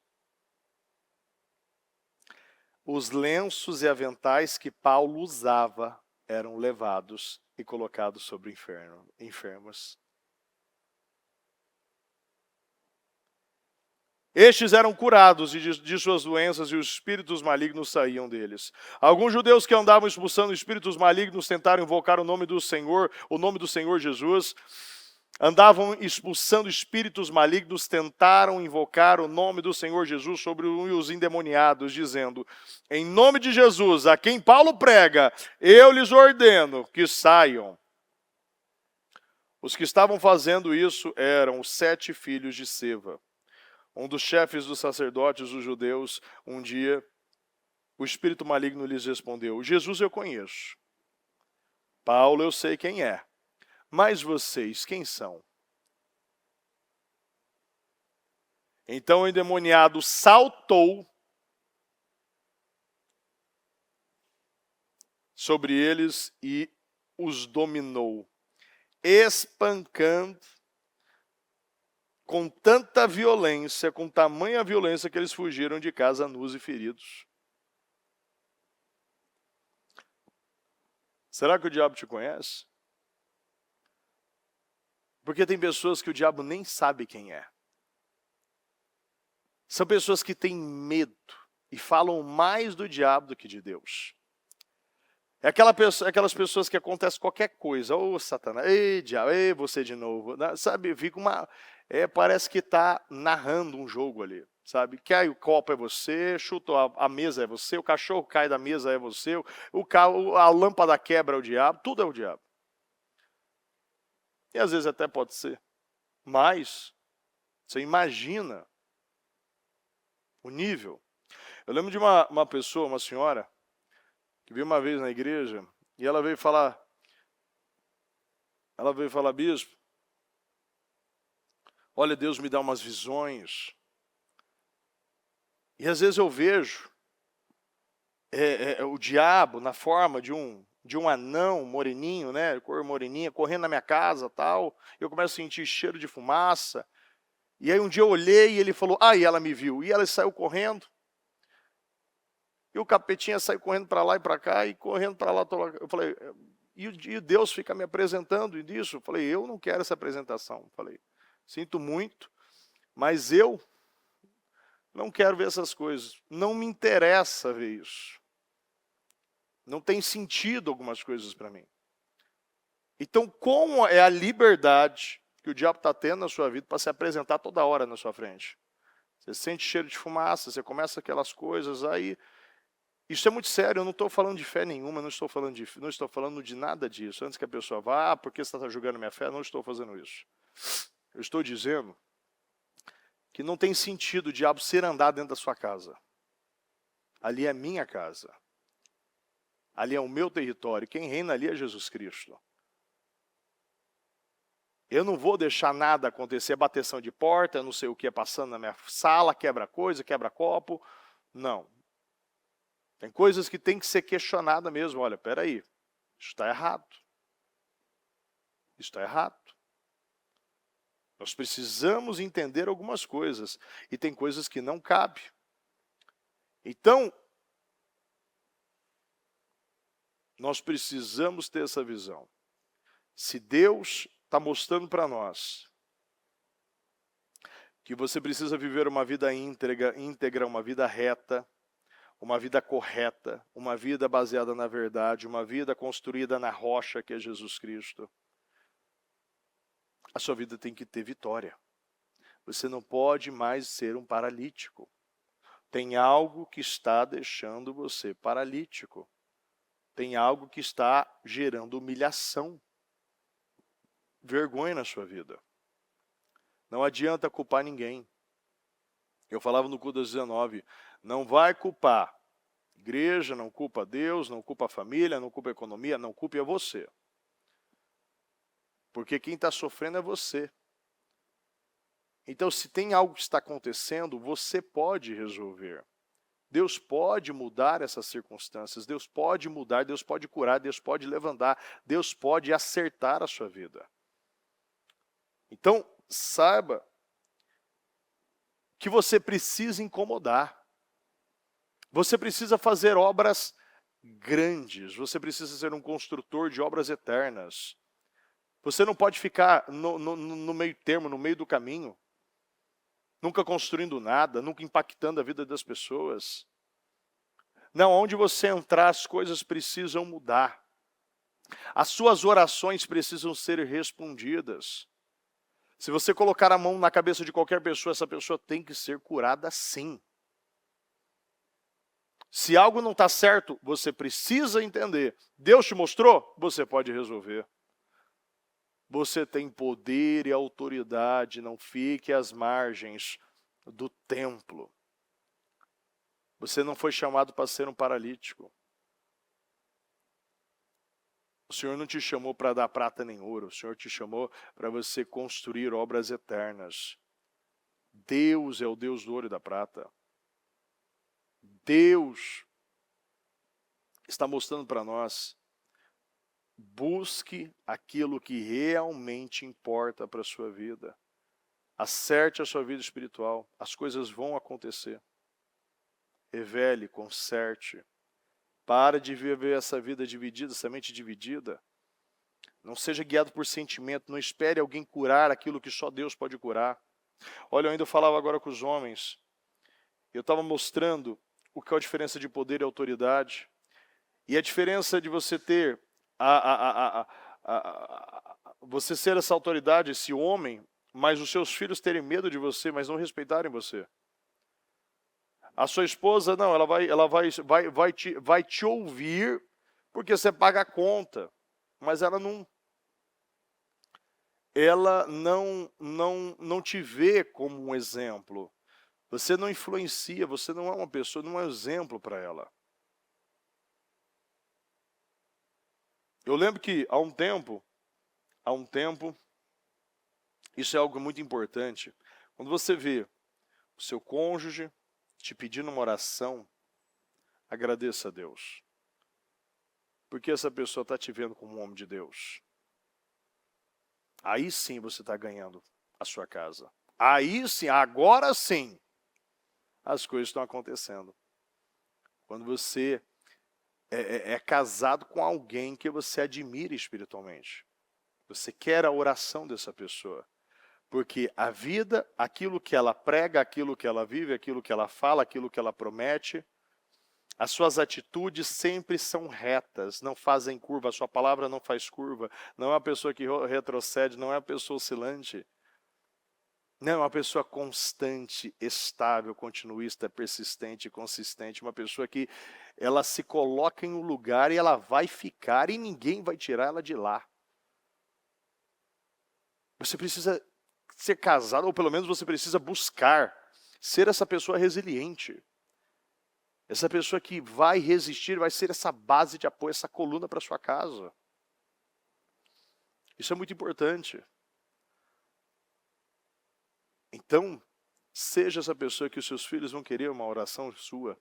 Os lenços e aventais que Paulo usava eram levados e colocados sobre enfermos. Estes eram curados de suas doenças e os espíritos malignos saíam deles. Alguns judeus que andavam expulsando espíritos malignos tentaram invocar o nome do Senhor Jesus. Andavam expulsando espíritos malignos, tentaram invocar o nome do Senhor Jesus sobre os endemoniados, dizendo: em nome de Jesus, a quem Paulo prega, eu lhes ordeno que saiam. Os que estavam fazendo isso eram os 7 filhos de Seva. Um dos chefes dos sacerdotes, os judeus, um dia, o espírito maligno lhes respondeu: Jesus eu conheço, Paulo eu sei quem é, mas vocês quem são? Então o endemoniado saltou sobre eles e os dominou, espancando com tanta violência, com tamanha violência que eles fugiram de casa nus e feridos. Será que o diabo te conhece? Porque tem pessoas que o diabo nem sabe quem é. São pessoas que têm medo e falam mais do diabo do que de Deus. É aquelas pessoas que acontece qualquer coisa. Ô, Satanás, ei, diabo, ei, você de novo. Sabe, fica parece que está narrando um jogo ali. Sabe, cai o copo é você, chuta a mesa é você, o cachorro cai da mesa é você, a lâmpada quebra é o diabo, tudo é o diabo. E às vezes até pode ser. Mas, você imagina o nível. Eu lembro de uma pessoa, uma senhora, que veio uma vez na igreja, e ela veio falar, bispo, olha, Deus me dá umas visões. E às vezes eu vejo o diabo na forma de um anão moreninho, né, cor moreninha, correndo na minha casa, tal. Eu começo a sentir cheiro de fumaça. E aí um dia eu olhei e ele falou: e ela me viu. E ela saiu correndo. E o capetinha saiu correndo para lá e para cá, e correndo para lá. Eu falei, e Deus fica me apresentando disso. Eu falei, eu não quero essa apresentação. Eu falei, sinto muito, mas eu não quero ver essas coisas. Não me interessa ver isso. Não tem sentido algumas coisas para mim. Então, como é a liberdade que o diabo está tendo na sua vida para se apresentar toda hora na sua frente? Você sente cheiro de fumaça, você começa aquelas coisas, aí... Isso é muito sério, eu não estou falando de fé nenhuma, não estou falando de nada disso. Antes que a pessoa vá, porque você está julgando minha fé, não estou fazendo isso. Eu estou dizendo que não tem sentido o diabo ser andar dentro da sua casa. Ali é minha casa. Ali é o meu território. Quem reina ali é Jesus Cristo. Eu não vou deixar nada acontecer, bateção de porta, não sei o que, passando na minha sala, quebra coisa, quebra copo. Não. Tem coisas que tem que ser questionada mesmo. Olha, peraí, isso está errado. Isso está errado. Nós precisamos entender algumas coisas. E tem coisas que não cabem. Então, nós precisamos ter essa visão. Se Deus está mostrando para nós que você precisa viver uma vida íntegra, uma vida reta, uma vida correta, uma vida baseada na verdade, uma vida construída na rocha que é Jesus Cristo, a sua vida tem que ter vitória. Você não pode mais ser um paralítico. Tem algo que está deixando você paralítico. Tem algo que está gerando humilhação, vergonha na sua vida. Não adianta culpar ninguém. Eu falava no culto das 19, não vai culpar igreja, não culpa Deus, não culpa a família, não culpa a economia, não culpe a você. Porque quem está sofrendo é você. Então, se tem algo que está acontecendo, você pode resolver. Deus pode mudar essas circunstâncias, Deus pode mudar, Deus pode curar, Deus pode levantar, Deus pode acertar a sua vida. Então, saiba que você precisa incomodar. Você precisa fazer obras grandes, você precisa ser um construtor de obras eternas. Você não pode ficar no meio termo, no meio do caminho, nunca construindo nada, nunca impactando a vida das pessoas. Não, onde você entrar, as coisas precisam mudar. As suas orações precisam ser respondidas. Se você colocar a mão na cabeça de qualquer pessoa, essa pessoa tem que ser curada sim. Se algo não está certo, você precisa entender. Deus te mostrou? Você pode resolver. Você tem poder e autoridade, não fique às margens do templo. Você não foi chamado para ser um paralítico. O Senhor não te chamou para dar prata nem ouro, o Senhor te chamou para você construir obras eternas. Deus é o Deus do ouro e da prata. Deus está mostrando para nós, busque aquilo que realmente importa para a sua vida. Acerte a sua vida espiritual, as coisas vão acontecer. Revele, conserte. Para de viver essa vida dividida, essa mente dividida. Não seja guiado por sentimento, não espere alguém curar aquilo que só Deus pode curar. Olha, eu ainda falava agora com os homens, eu estava mostrando o que é a diferença de poder e autoridade, e a diferença de você ter, você ser essa autoridade, esse homem, mas os seus filhos terem medo de você, mas não respeitarem você. A sua esposa, não, ela vai te ouvir porque você paga a conta, mas ela não te vê como um exemplo. Você não influencia, você não é uma pessoa, não é um exemplo para ela. Eu lembro que há um tempo, isso é algo muito importante. Quando você vê o seu cônjuge te pedindo uma oração, agradeça a Deus. Porque essa pessoa está te vendo como um homem de Deus. Aí sim você está ganhando a sua casa. Aí sim, agora sim, as coisas estão acontecendo. Quando você é casado com alguém que você admira espiritualmente. Você quer a oração dessa pessoa. Porque a vida, aquilo que ela prega, aquilo que ela vive, aquilo que ela fala, aquilo que ela promete, as suas atitudes sempre são retas, não fazem curva, a sua palavra não faz curva, não é uma pessoa que retrocede, não é uma pessoa oscilante. Não, é uma pessoa constante, estável, continuista, persistente, consistente, uma pessoa que ela se coloca em um lugar e ela vai ficar e ninguém vai tirar ela de lá. Você precisa ser casado, ou pelo menos você precisa buscar ser essa pessoa resiliente. Essa pessoa que vai resistir, vai ser essa base de apoio, essa coluna para sua casa. Isso é muito importante. Então, seja essa pessoa que os seus filhos vão querer uma oração sua.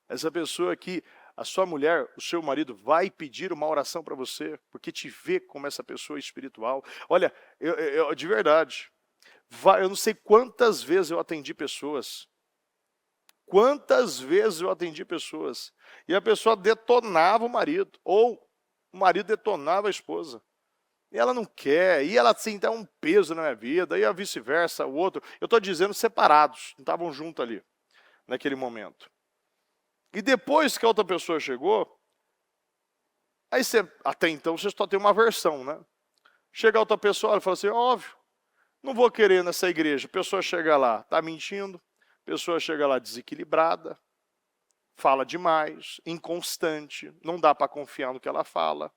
Essa pessoa que a sua mulher, o seu marido vai pedir uma oração para você, porque te vê como essa pessoa espiritual. Olha, eu de verdade, eu não sei quantas vezes eu atendi pessoas. Quantas vezes eu atendi pessoas. E a pessoa detonava o marido, ou o marido detonava a esposa. E ela não quer, e ela assim, dá um peso na minha vida, e a vice-versa, o outro. Eu estou dizendo separados, não estavam juntos ali, naquele momento. E depois que a outra pessoa chegou, aí você, até então você só tem uma versão, né? Chega a outra pessoa e fala assim, óbvio, não vou querer nessa igreja. A pessoa chega lá, está mentindo, a pessoa chega lá desequilibrada, fala demais, inconstante, não dá para confiar no que ela fala.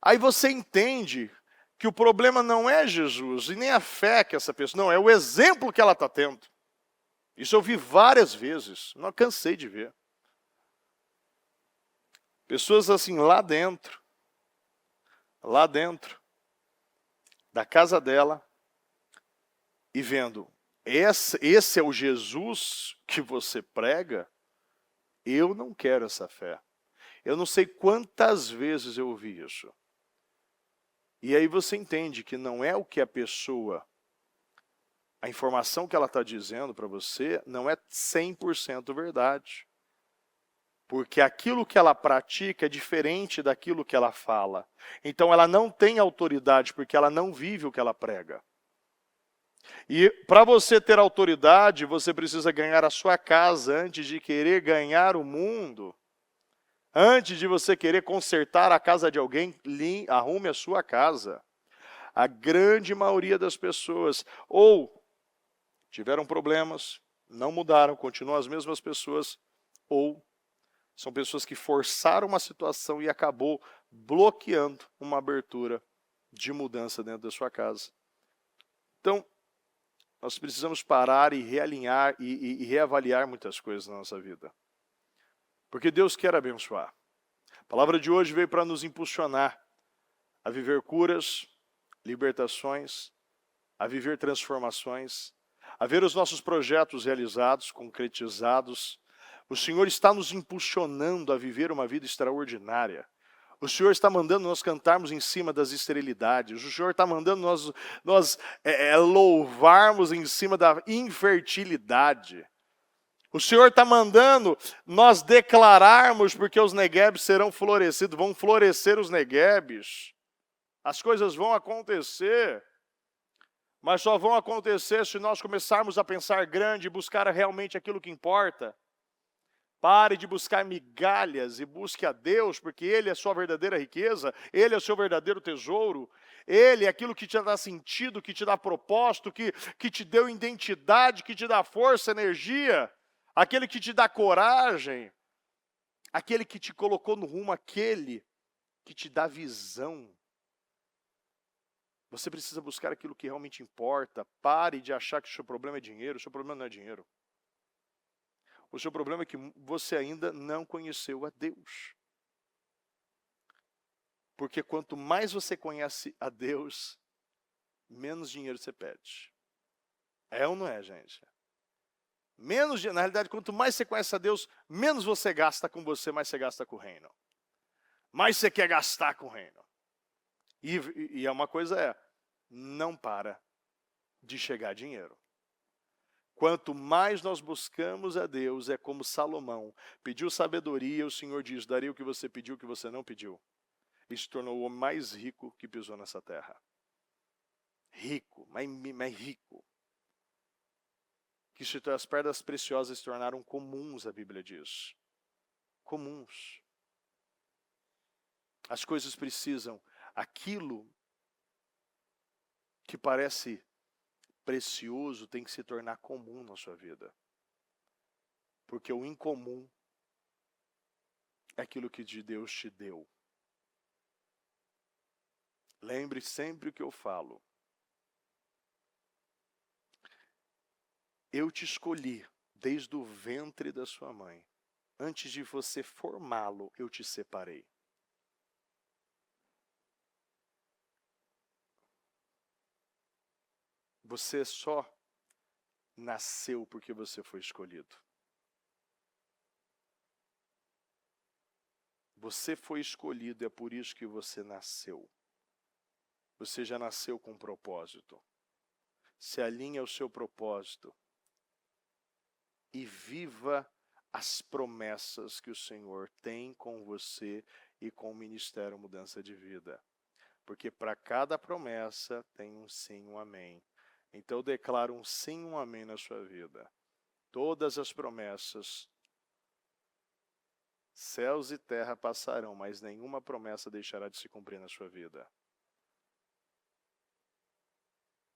Aí você entende que o problema não é Jesus e nem a fé que essa pessoa, não, é o exemplo que ela está tendo. Isso eu vi várias vezes, não cansei de ver. Pessoas assim lá dentro da casa dela, e vendo, esse é o Jesus que você prega, eu não quero essa fé. Eu não sei quantas vezes eu ouvi isso. E aí você entende que não é o que a pessoa, a informação que ela está dizendo para você, não é 100% verdade. Porque aquilo que ela pratica é diferente daquilo que ela fala. Então ela não tem autoridade, porque ela não vive o que ela prega. E para você ter autoridade, você precisa ganhar a sua casa antes de querer ganhar o mundo. Antes de você querer consertar a casa de alguém, arrume a sua casa. A grande maioria das pessoas ou tiveram problemas, não mudaram, continuam as mesmas pessoas, ou são pessoas que forçaram uma situação e acabou bloqueando uma abertura de mudança dentro da sua casa. Então, nós precisamos parar e realinhar e reavaliar muitas coisas na nossa vida. Porque Deus quer abençoar. A palavra de hoje veio para nos impulsionar a viver curas, libertações, a viver transformações, a ver os nossos projetos realizados, concretizados. O Senhor está nos impulsionando a viver uma vida extraordinária. O Senhor está mandando nós cantarmos em cima das esterilidades. O Senhor está mandando nós louvarmos em cima da infertilidade. O Senhor está mandando nós declararmos, porque os neguebes serão florescidos, vão florescer os neguebes. As coisas vão acontecer, mas só vão acontecer se nós começarmos a pensar grande e buscar realmente aquilo que importa. Pare de buscar migalhas e busque a Deus, porque Ele é a sua verdadeira riqueza, Ele é o seu verdadeiro tesouro, Ele é aquilo que te dá sentido, que te dá propósito, que te deu identidade, que te dá força, energia, aquele que te dá coragem, aquele que te colocou no rumo, aquele que te dá visão. Você precisa buscar aquilo que realmente importa. Pare de achar que o seu problema é dinheiro, o seu problema não é dinheiro. O seu problema é que você ainda não conheceu a Deus. Porque quanto mais você conhece a Deus, menos dinheiro você pede. É ou não é, gente? Na realidade, quanto mais você conhece a Deus, menos você gasta com você, mais você gasta com o reino. Mais você quer gastar com o reino. E uma coisa não para de chegar dinheiro. Quanto mais nós buscamos a Deus, é como Salomão pediu sabedoria, o Senhor diz, daria o que você pediu, o que você não pediu. E se tornou o homem mais rico que pisou nessa terra. Rico, mais rico. Que as pedras preciosas se tornaram comuns, a Bíblia diz. Comuns. As coisas precisam, aquilo que parece precioso tem que se tornar comum na sua vida. Porque o incomum é aquilo que de Deus te deu. Lembre sempre o que eu falo. Eu te escolhi desde o ventre da sua mãe. Antes de você formá-lo, eu te separei. Você só nasceu porque você foi escolhido. Você foi escolhido, é por isso que você nasceu. Você já nasceu com um propósito. Se alinhe ao seu propósito e viva as promessas que o Senhor tem com você e com o Ministério Mudança de Vida. Porque para cada promessa tem um sim, um amém. Então eu declaro um sim, um amém na sua vida. Todas as promessas, céus e terra passarão, mas nenhuma promessa deixará de se cumprir na sua vida.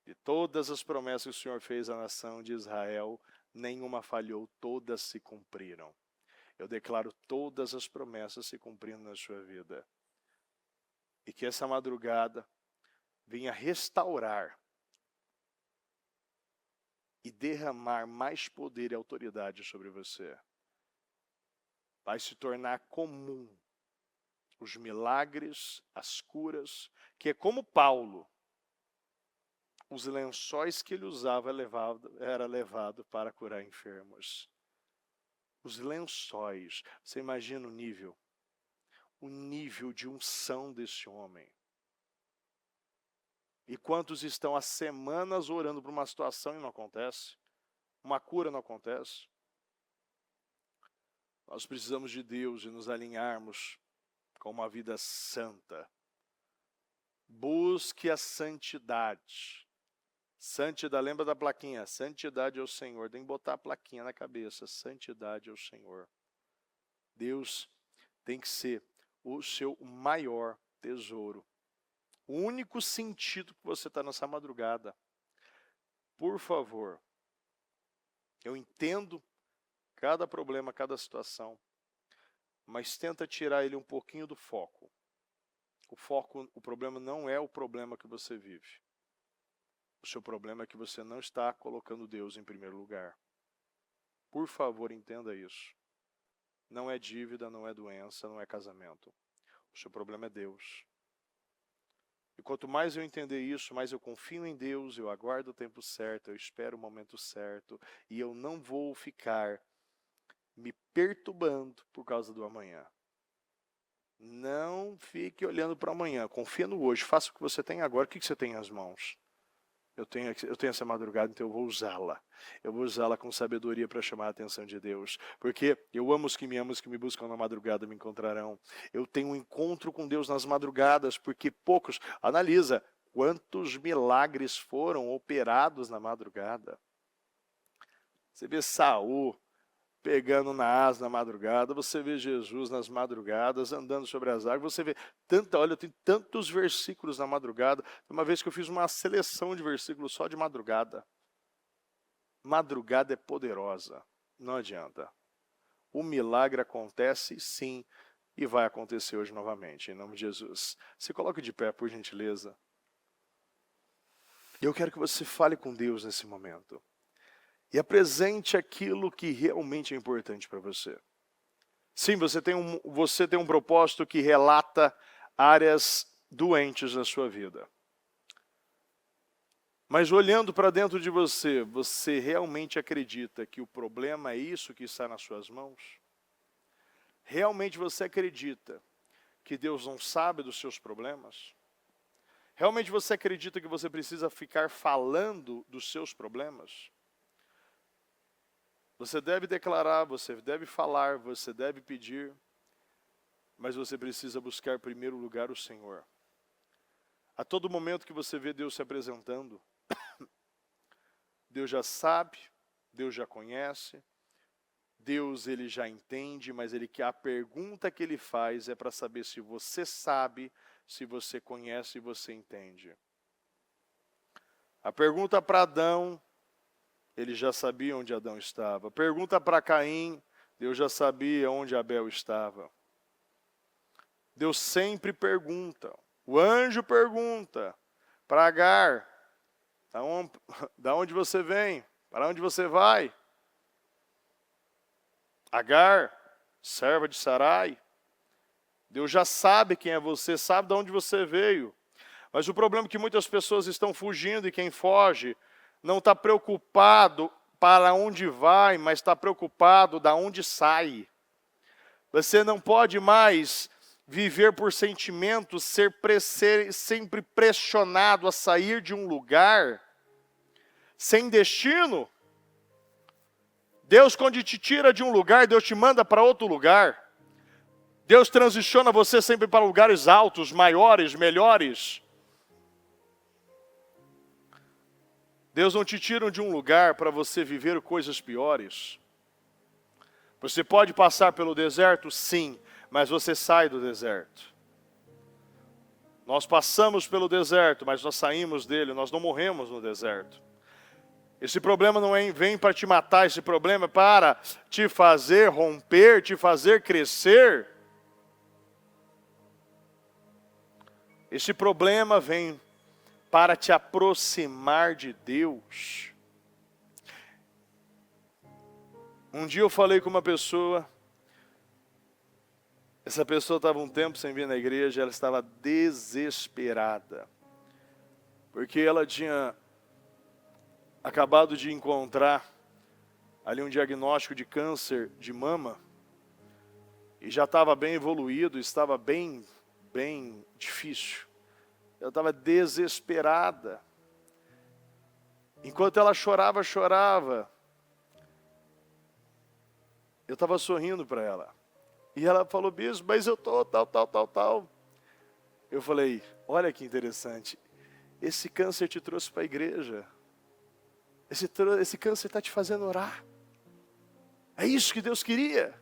De todas as promessas que o Senhor fez à nação de Israel, nenhuma falhou, todas se cumpriram. Eu declaro todas as promessas se cumprindo na sua vida. E que essa madrugada venha restaurar e derramar mais poder e autoridade sobre você. Vai se tornar comum os milagres, as curas, que é como Paulo. Os lençóis que ele usava era levado para curar enfermos. Os lençóis, você imagina o nível de unção desse homem. E quantos estão há semanas orando por uma situação e não acontece? Uma cura não acontece? Nós precisamos de Deus e nos alinharmos com uma vida santa. Busque a santidade. Santidade, lembra da plaquinha? Santidade ao Senhor. Tem que botar a plaquinha na cabeça. Santidade ao Senhor. Deus tem que ser o seu maior tesouro. O único sentido que você está nessa madrugada. Por favor, eu entendo cada problema, cada situação, mas tenta tirar ele um pouquinho do foco. O problema não é o problema que você vive. O seu problema é que você não está colocando Deus em primeiro lugar. Por favor, entenda isso. Não é dívida, não é doença, não é casamento. O seu problema é Deus. E quanto mais eu entender isso, mais eu confio em Deus, eu aguardo o tempo certo, eu espero o momento certo, e eu não vou ficar me perturbando por causa do amanhã. Não fique olhando para amanhã, confia no hoje, faça o que você tem agora. O que você tem nas mãos? Eu tenho essa madrugada, então eu vou usá-la. Eu vou usá-la com sabedoria para chamar a atenção de Deus. Porque eu amo os que me amam, os que me buscam na madrugada me encontrarão. Eu tenho um encontro com Deus nas madrugadas, porque poucos... Analisa quantos milagres foram operados na madrugada. Você vê Saul pegando na asa na madrugada, você vê Jesus nas madrugadas, andando sobre as águas, você vê olha, tem tantos versículos na madrugada. Uma vez que eu fiz uma seleção de versículos só de madrugada. Madrugada é poderosa, não adianta. O milagre acontece sim, e vai acontecer hoje novamente, em nome de Jesus. Se coloque de pé, por gentileza. Eu quero que você fale com Deus nesse momento. E apresente aquilo que realmente é importante para você. Sim, você tem um propósito que relata áreas doentes na sua vida. Mas olhando para dentro de você, você realmente acredita que o problema é isso que está nas suas mãos? Realmente você acredita que Deus não sabe dos seus problemas? Realmente você acredita que você precisa ficar falando dos seus problemas? Você deve declarar, você deve falar, você deve pedir, mas você precisa buscar em primeiro lugar o Senhor. A todo momento que você vê Deus se apresentando, Deus já sabe, Deus já conhece, Deus ele já entende, mas a pergunta que ele faz é para saber se você sabe, se você conhece e você entende. A pergunta para Adão, ele já sabia onde Adão estava. Pergunta para Caim, Deus já sabia onde Abel estava. Deus sempre pergunta. O anjo pergunta para Agar, da onde você vem? Para onde você vai? Agar, serva de Sarai. Deus já sabe quem é você, sabe de onde você veio. Mas o problema é que muitas pessoas estão fugindo e quem foge não está preocupado para onde vai, mas está preocupado da onde sai. Você não pode mais viver por sentimentos, ser sempre pressionado a sair de um lugar sem destino. Deus, quando te tira de um lugar, Deus te manda para outro lugar. Deus transiciona você sempre para lugares altos, maiores, melhores. Deus não te tira de um lugar para você viver coisas piores. Você pode passar pelo deserto? Sim, mas você sai do deserto. Nós passamos pelo deserto, mas nós saímos dele, nós não morremos no deserto. Esse problema não vem para te matar, esse problema é para te fazer romper, te fazer crescer. Esse problema vem para te aproximar de Deus. Um dia eu falei com uma pessoa, essa pessoa estava um tempo sem vir na igreja, ela estava desesperada, porque ela tinha acabado de encontrar ali um diagnóstico de câncer de mama, e já estava bem evoluído, estava bem difícil. Ela estava desesperada. Enquanto ela chorava, eu estava sorrindo para ela. E ela falou, bispo, mas eu estou tal. Eu falei, olha que interessante. Esse câncer te trouxe para a igreja. Esse câncer está te fazendo orar. É isso que Deus queria.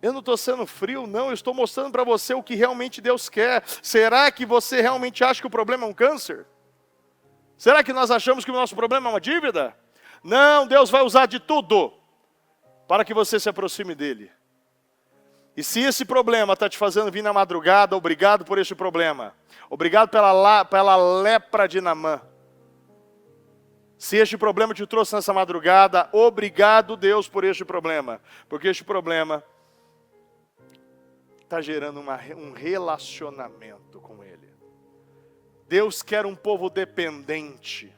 Eu não estou sendo frio, não. Eu estou mostrando para você o que realmente Deus quer. Será que você realmente acha que o problema é um câncer? Será que nós achamos que o nosso problema é uma dívida? Não, Deus vai usar de tudo para que você se aproxime dele. E se esse problema está te fazendo vir na madrugada, obrigado por esse problema. Obrigado pela lepra de Naamã. Se este problema te trouxe nessa madrugada, obrigado Deus por este problema. Porque este problema está gerando um relacionamento com Ele. Deus quer um povo dependente.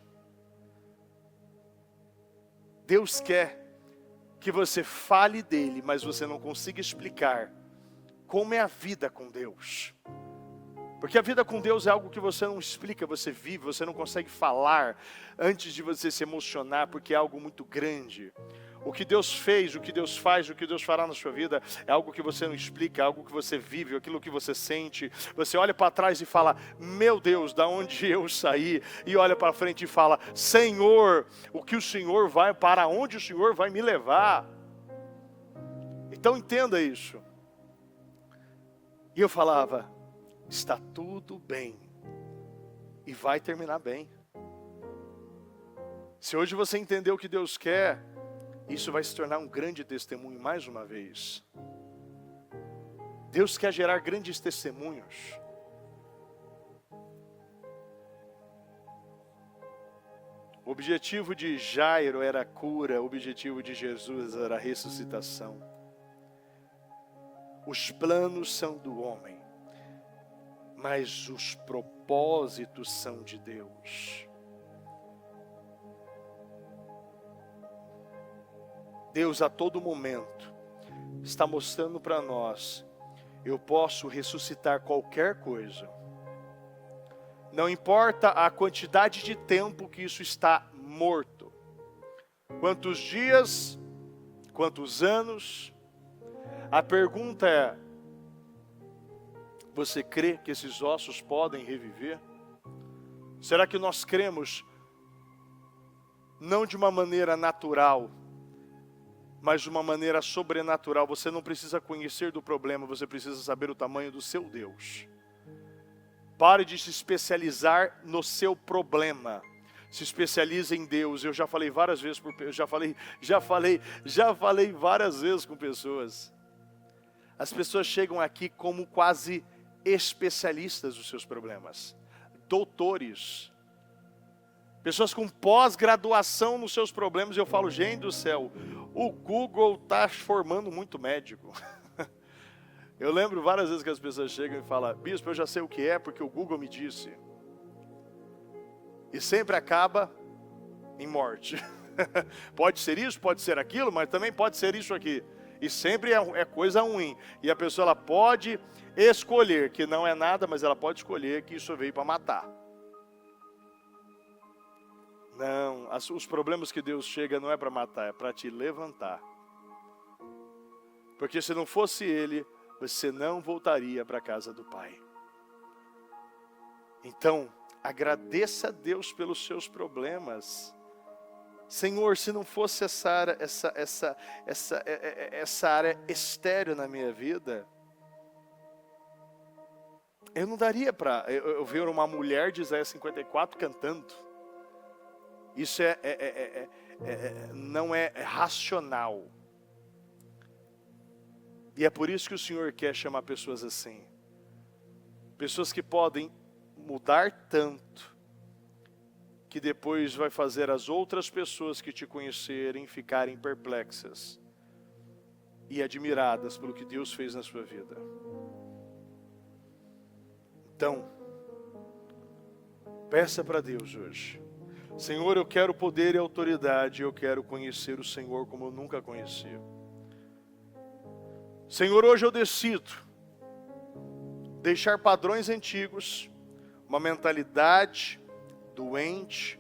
Deus quer que você fale dele, mas você não consiga explicar como é a vida com Deus. Porque a vida com Deus é algo que você não explica, você vive, você não consegue falar antes de você se emocionar, porque é algo muito grande. O que Deus fez, o que Deus faz, o que Deus fará na sua vida é algo que você não explica, é algo que você vive, aquilo que você sente. Você olha para trás e fala, meu Deus, da onde eu saí? E olha para frente e fala, Senhor, o que o Senhor vai, para onde o Senhor vai me levar? Então entenda isso. E eu falava, está tudo bem. E vai terminar bem. Se hoje você entender o que Deus quer, isso vai se tornar um grande testemunho mais uma vez. Deus quer gerar grandes testemunhos. O objetivo de Jairo era a cura, o objetivo de Jesus era a ressuscitação. Os planos são do homem, mas os propósitos são de Deus. Deus a todo momento está mostrando para nós, eu posso ressuscitar qualquer coisa. Não importa a quantidade de tempo que isso está morto. Quantos dias, quantos anos. A pergunta é, você crê que esses ossos podem reviver? Será que nós cremos não de uma maneira natural, mas de uma maneira sobrenatural? Você não precisa conhecer do problema, você precisa saber o tamanho do seu Deus. Pare de se especializar no seu problema. Se especialize em Deus. Eu já falei várias vezes, já falei várias vezes com pessoas. As pessoas chegam aqui como quase especialistas dos seus problemas. Doutores. Pessoas com pós-graduação nos seus problemas. Eu falo, gente do céu, o Google está formando muito médico. Eu lembro várias vezes que as pessoas chegam e falam, bispo, eu já sei o que é porque o Google me disse. E sempre acaba em morte. Pode ser isso, pode ser aquilo, mas também pode ser isso aqui. E sempre é coisa ruim. E a pessoa ela pode escolher, que não é nada, mas ela pode escolher que isso veio para matar. Não, os problemas que Deus chega não é para matar, é para te levantar. Porque se não fosse Ele, você não voltaria para a casa do Pai. Então, agradeça a Deus pelos seus problemas. Senhor, se não fosse essa área estéril na minha vida, eu não daria para eu ver uma mulher de Isaías 54 cantando. Isso não é racional. E é por isso que o Senhor quer chamar pessoas assim. Pessoas que podem mudar tanto, que depois vai fazer as outras pessoas que te conhecerem ficarem perplexas e admiradas pelo que Deus fez na sua vida. Então, peça para Deus hoje: Senhor, eu quero poder e autoridade, eu quero conhecer o Senhor como eu nunca conheci. Senhor, hoje eu decido deixar padrões antigos, uma mentalidade doente,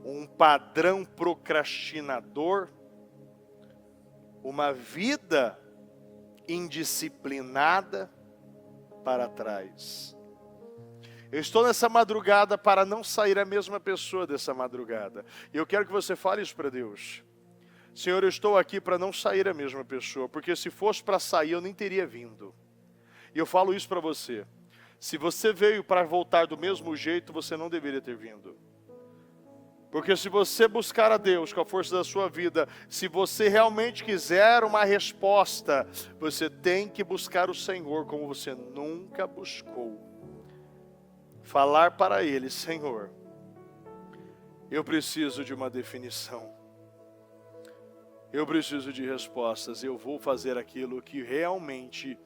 um padrão procrastinador, uma vida indisciplinada para trás. Eu estou nessa madrugada para não sair a mesma pessoa dessa madrugada. E eu quero que você fale isso para Deus. Senhor, eu estou aqui para não sair a mesma pessoa, porque se fosse para sair eu nem teria vindo. E eu falo isso para você. Se você veio para voltar do mesmo jeito, você não deveria ter vindo. Porque se você buscar a Deus com a força da sua vida, se você realmente quiser uma resposta, você tem que buscar o Senhor como você nunca buscou. Falar para Ele: Senhor, eu preciso de uma definição. Eu preciso de respostas. Eu vou fazer aquilo que realmente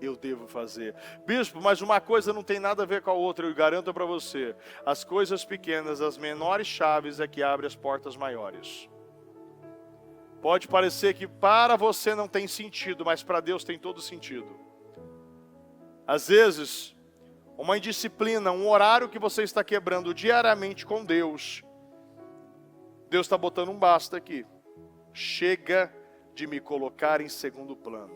eu devo fazer. Bispo, mas uma coisa não tem nada a ver com a outra, eu garanto para você. As coisas pequenas, as menores chaves é que abrem as portas maiores. Pode parecer que para você não tem sentido, mas para Deus tem todo sentido. Às vezes, uma indisciplina, um horário que você está quebrando diariamente com Deus, Deus está botando um basta aqui. Chega de me colocar em segundo plano.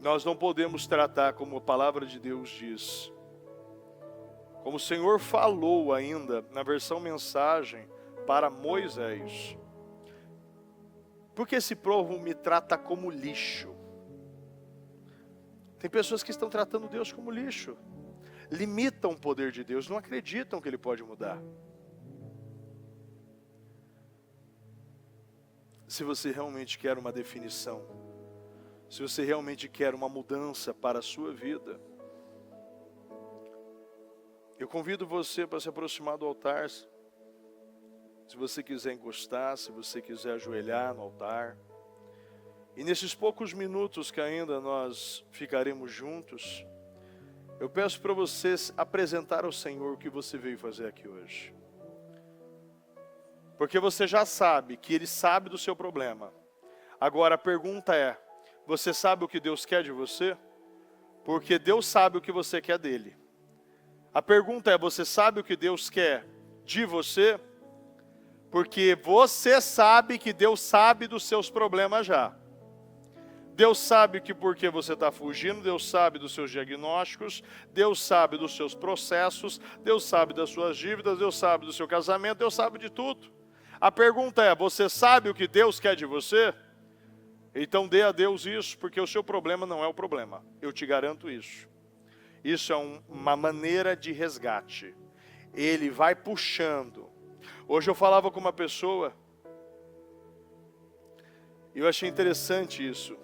Nós não podemos tratar como a palavra de Deus diz. Como o Senhor falou ainda na versão mensagem para Moisés. Porque esse povo me trata como lixo. Tem pessoas que estão tratando Deus como lixo. Limitam o poder de Deus, não acreditam que Ele pode mudar. Se você realmente quer uma definição, se você realmente quer uma mudança para a sua vida, eu convido você para se aproximar do altar. Se você quiser encostar, se você quiser ajoelhar no altar. E nesses poucos minutos que ainda nós ficaremos juntos, eu peço para vocês apresentar ao Senhor o que você veio fazer aqui hoje. Porque você já sabe que Ele sabe do seu problema. Agora a pergunta é: você sabe o que Deus quer de você? Porque Deus sabe o que você quer dele. A pergunta é: você sabe o que Deus quer de você? Porque você sabe que Deus sabe dos seus problemas já. Deus sabe que porque você está fugindo, Deus sabe dos seus diagnósticos, Deus sabe dos seus processos, Deus sabe das suas dívidas, Deus sabe do seu casamento, Deus sabe de tudo. A pergunta é: você sabe o que Deus quer de você? Então dê a Deus isso, porque o seu problema não é o problema. Eu te garanto isso. Isso é uma maneira de resgate. Ele vai puxando. Hoje eu falava com uma pessoa, e eu achei interessante isso.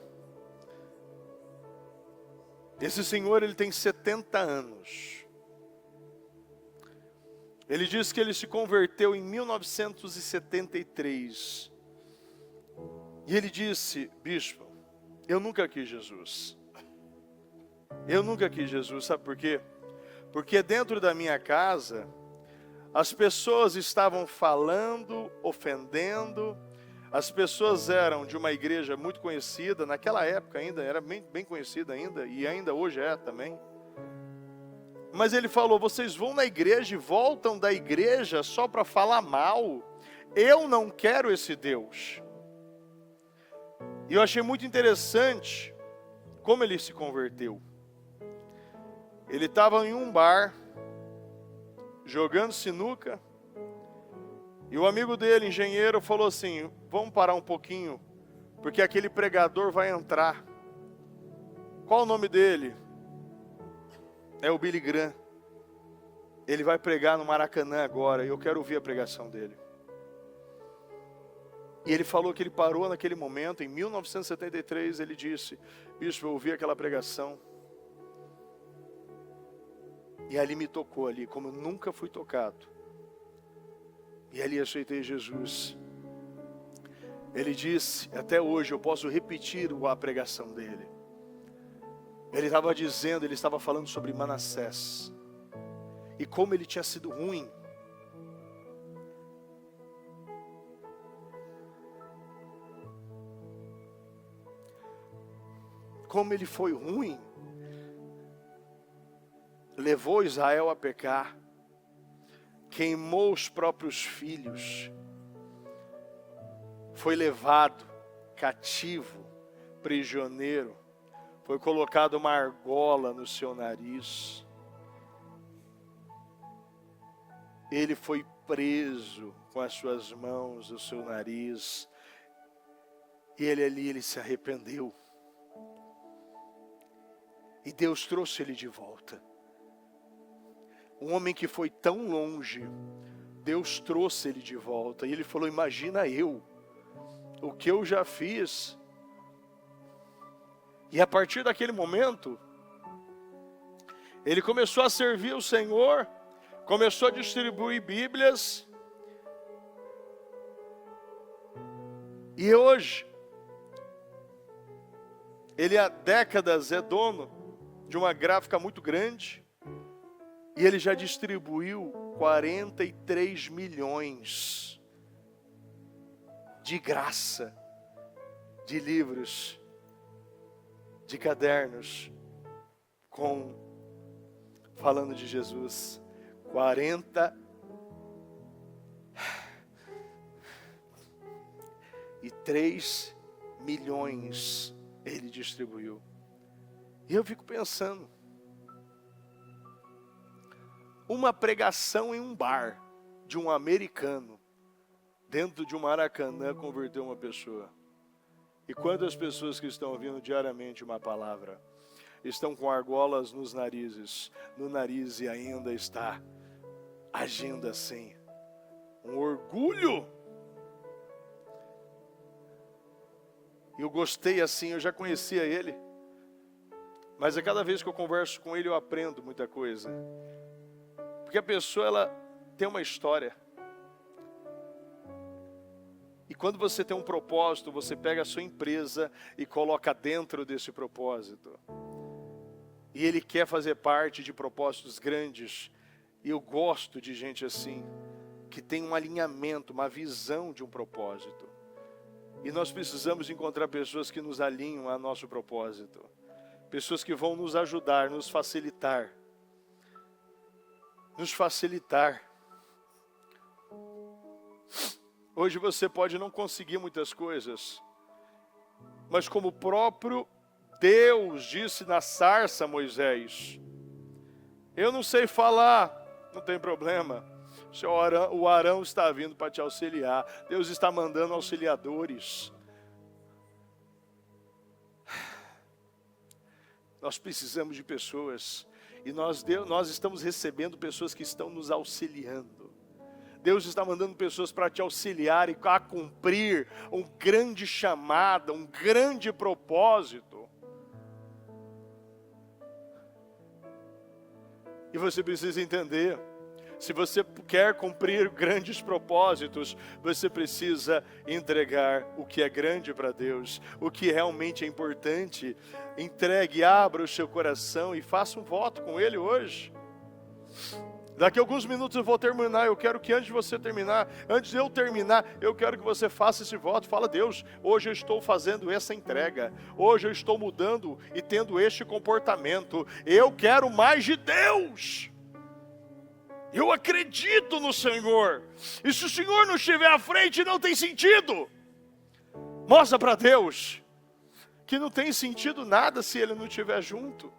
Esse senhor, ele tem 70 anos. Ele diz que ele se converteu em 1973. E ele disse: bispo, eu nunca quis Jesus. Eu nunca quis Jesus, sabe por quê? Porque dentro da minha casa, as pessoas estavam falando, ofendendo. As pessoas eram de uma igreja muito conhecida, naquela época ainda, era bem conhecida ainda, e ainda hoje é também. Mas ele falou: vocês vão na igreja e voltam da igreja só para falar mal. Eu não quero esse Deus. E eu achei muito interessante como ele se converteu. Ele estava em um bar, jogando sinuca, e o amigo dele, engenheiro, falou assim: vamos parar um pouquinho, porque aquele pregador vai entrar. Qual o nome dele? É o Billy Graham. Ele vai pregar no Maracanã agora, e eu quero ouvir a pregação dele. E ele falou que ele parou naquele momento, em 1973, ele disse: bispo, eu ouvi aquela pregação, e ali me tocou ali, como eu nunca fui tocado. E ali aceitei Jesus. Ele disse, até hoje eu posso repetir a pregação dele. Ele estava dizendo, ele estava falando sobre Manassés. E como ele tinha sido ruim. Como ele foi ruim. Levou Israel a pecar. Queimou os próprios filhos. Foi levado cativo, prisioneiro. Foi colocado uma argola no seu nariz. Ele foi preso com as suas mãos no seu nariz. E ele se arrependeu. E Deus trouxe ele de volta. Um homem que foi tão longe, Deus trouxe ele de volta. E ele falou: imagina eu, o que eu já fiz. E a partir daquele momento, ele começou a servir o Senhor, começou a distribuir Bíblias. E hoje, ele há décadas é dono de uma gráfica muito grande. E ele já distribuiu 43 milhões de graça, de livros, de cadernos, falando de Jesus. 43 milhões ele distribuiu. E eu fico pensando, uma pregação em um bar de um americano, dentro de um Maracanã, converteu uma pessoa. E quantas pessoas que estão ouvindo diariamente uma palavra, estão com argolas no nariz e ainda está agindo assim. Um orgulho. Eu gostei assim, eu já conhecia ele. Mas a cada vez que eu converso com ele, eu aprendo muita coisa. Porque a pessoa, ela tem uma história. E quando você tem um propósito, você pega a sua empresa e coloca dentro desse propósito. E ele quer fazer parte de propósitos grandes. E eu gosto de gente assim, que tem um alinhamento, uma visão de um propósito. E nós precisamos encontrar pessoas que nos alinham a nosso propósito. Pessoas que vão nos ajudar, nos facilitar. Nos facilitar. Hoje você pode não conseguir muitas coisas, mas como o próprio Deus disse na sarça a Moisés: eu não sei falar, não tem problema, o Arão está vindo para te auxiliar. Deus está mandando auxiliadores. Nós precisamos de pessoas, e nós estamos recebendo pessoas que estão nos auxiliando. Deus está mandando pessoas para te auxiliar e a cumprir um grande chamado, um grande propósito. E você precisa entender, se você quer cumprir grandes propósitos, você precisa entregar o que é grande para Deus, o que realmente é importante. Entregue, abra o seu coração e faça um voto com Ele hoje. Daqui a alguns minutos eu vou terminar. Eu quero que antes de eu terminar, eu quero que você faça esse voto. Fala: Deus, hoje eu estou fazendo essa entrega. Hoje eu estou mudando e tendo este comportamento. Eu quero mais de Deus. Eu acredito no Senhor. E se o Senhor não estiver à frente, não tem sentido. Mostra para Deus que não tem sentido nada se Ele não estiver junto.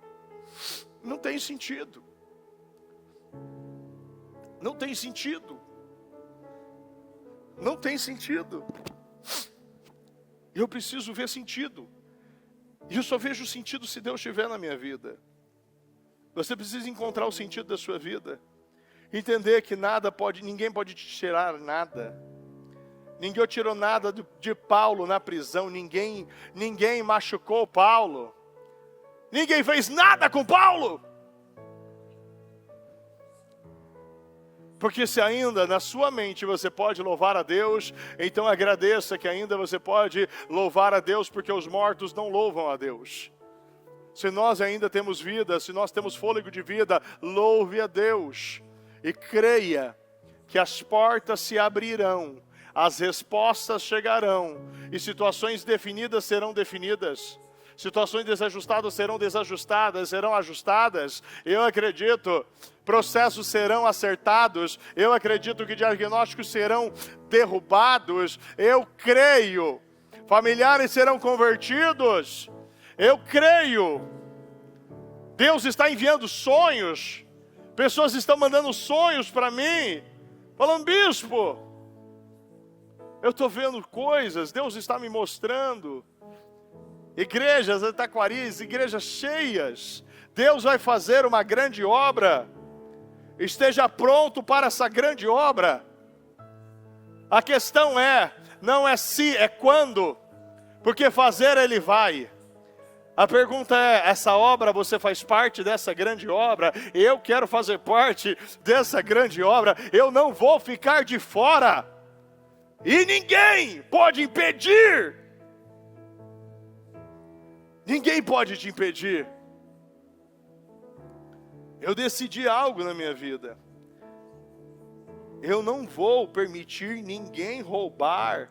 Não tem sentido. Não tem sentido. Não tem sentido. Eu preciso ver sentido. E eu só vejo sentido se Deus estiver na minha vida. Você precisa encontrar o sentido da sua vida. Entender que ninguém pode te tirar nada. Ninguém tirou nada de Paulo na prisão. Ninguém machucou Paulo. Ninguém fez nada com Paulo. Porque se ainda na sua mente você pode louvar a Deus, então agradeça que ainda você pode louvar a Deus, porque os mortos não louvam a Deus. Se nós ainda temos vida, se nós temos fôlego de vida, louve a Deus. E creia que as portas se abrirão, as respostas chegarão, e situações definidas serão definidas. Situações desajustadas serão desajustadas, serão ajustadas. Eu acredito, processos serão acertados. Eu acredito que diagnósticos serão derrubados. Eu creio, familiares serão convertidos. Eu creio, Deus está enviando sonhos. Pessoas estão mandando sonhos para mim, falando: bispo, eu estou vendo coisas, Deus está me mostrando. Igrejas, Taquarias, igrejas cheias. Deus vai fazer uma grande obra. Esteja pronto para essa grande obra. A questão não é se, é quando. Porque fazer Ele vai. A pergunta é: essa obra, você faz parte dessa grande obra? Eu quero fazer parte dessa grande obra. Eu não vou ficar de fora. E ninguém pode impedir. Ninguém pode te impedir. Eu decidi algo na minha vida. Eu não vou permitir ninguém roubar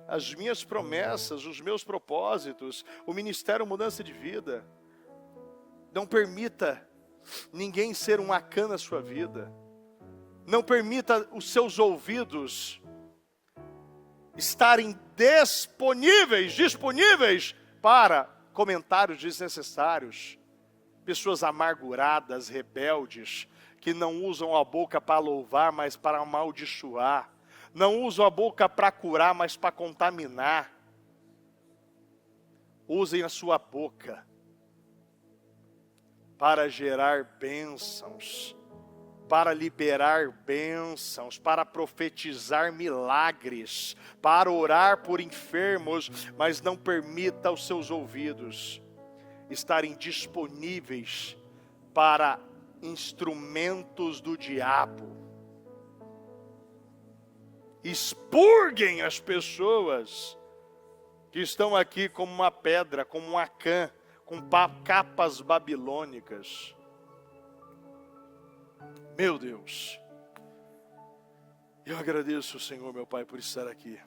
as minhas promessas, os meus propósitos, o ministério Mudança de Vida. Não permita ninguém ser um Acã na sua vida. Não permita os seus ouvidos estarem disponíveis para comentários desnecessários. Pessoas amarguradas, rebeldes, que não usam a boca para louvar, mas para amaldiçoar. Não usam a boca para curar, mas para contaminar. Usem a sua boca para gerar bênçãos, para liberar bênçãos, para profetizar milagres, para orar por enfermos, mas não permita os seus ouvidos estarem disponíveis para instrumentos do diabo. Expurguem as pessoas que estão aqui como uma pedra, como um Acã, com capas babilônicas. Meu Deus, eu agradeço o Senhor, meu Pai, por estar aqui.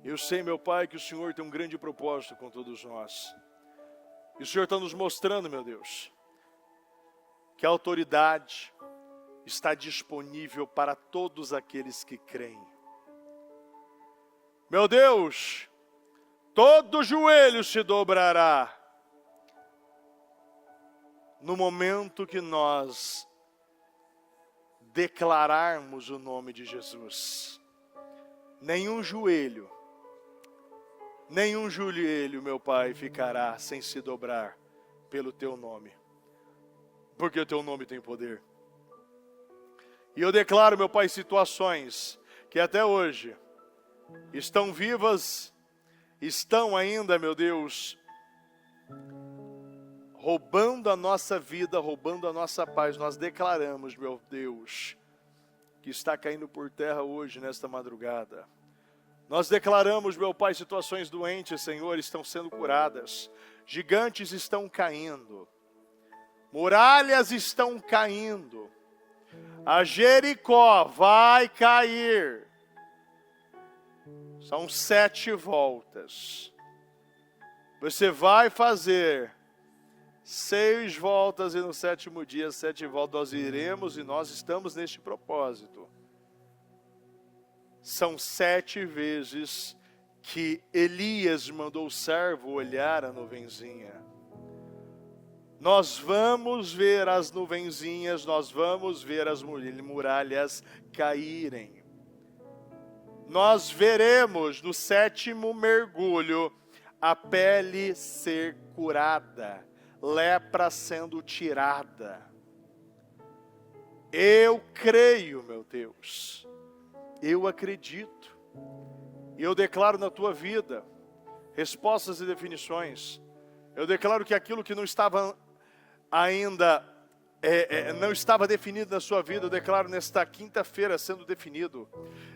Eu sei, meu Pai, que o Senhor tem um grande propósito com todos nós. E o Senhor está nos mostrando, meu Deus, que a autoridade está disponível para todos aqueles que creem. Meu Deus, todo joelho se dobrará no momento que nós declararmos o nome de Jesus. Nenhum joelho, meu Pai, ficará sem se dobrar pelo Teu nome, porque o Teu nome tem poder. E eu declaro, meu Pai, situações que até hoje estão vivas, estão ainda, meu Deus, roubando a nossa vida, roubando a nossa paz. Nós declaramos, meu Deus, que está caindo por terra hoje, nesta madrugada. Nós declaramos, meu Pai, situações doentes, Senhor, estão sendo curadas. Gigantes estão caindo. Muralhas estão caindo. A Jericó vai cair. São 7 voltas. Você vai fazer 6 voltas e no 7º dia, 7 voltas, nós iremos e nós estamos neste propósito. São 7 vezes que Elias mandou o servo olhar a nuvenzinha. Nós vamos ver as nuvenzinhas, nós vamos ver as muralhas caírem. Nós veremos no 7º mergulho a pele ser curada, lepra sendo tirada. Eu creio, meu Deus, eu acredito, e eu declaro na tua vida respostas e definições. Eu declaro que aquilo que não estava ainda não estava definido na sua vida, eu declaro nesta quinta-feira sendo definido.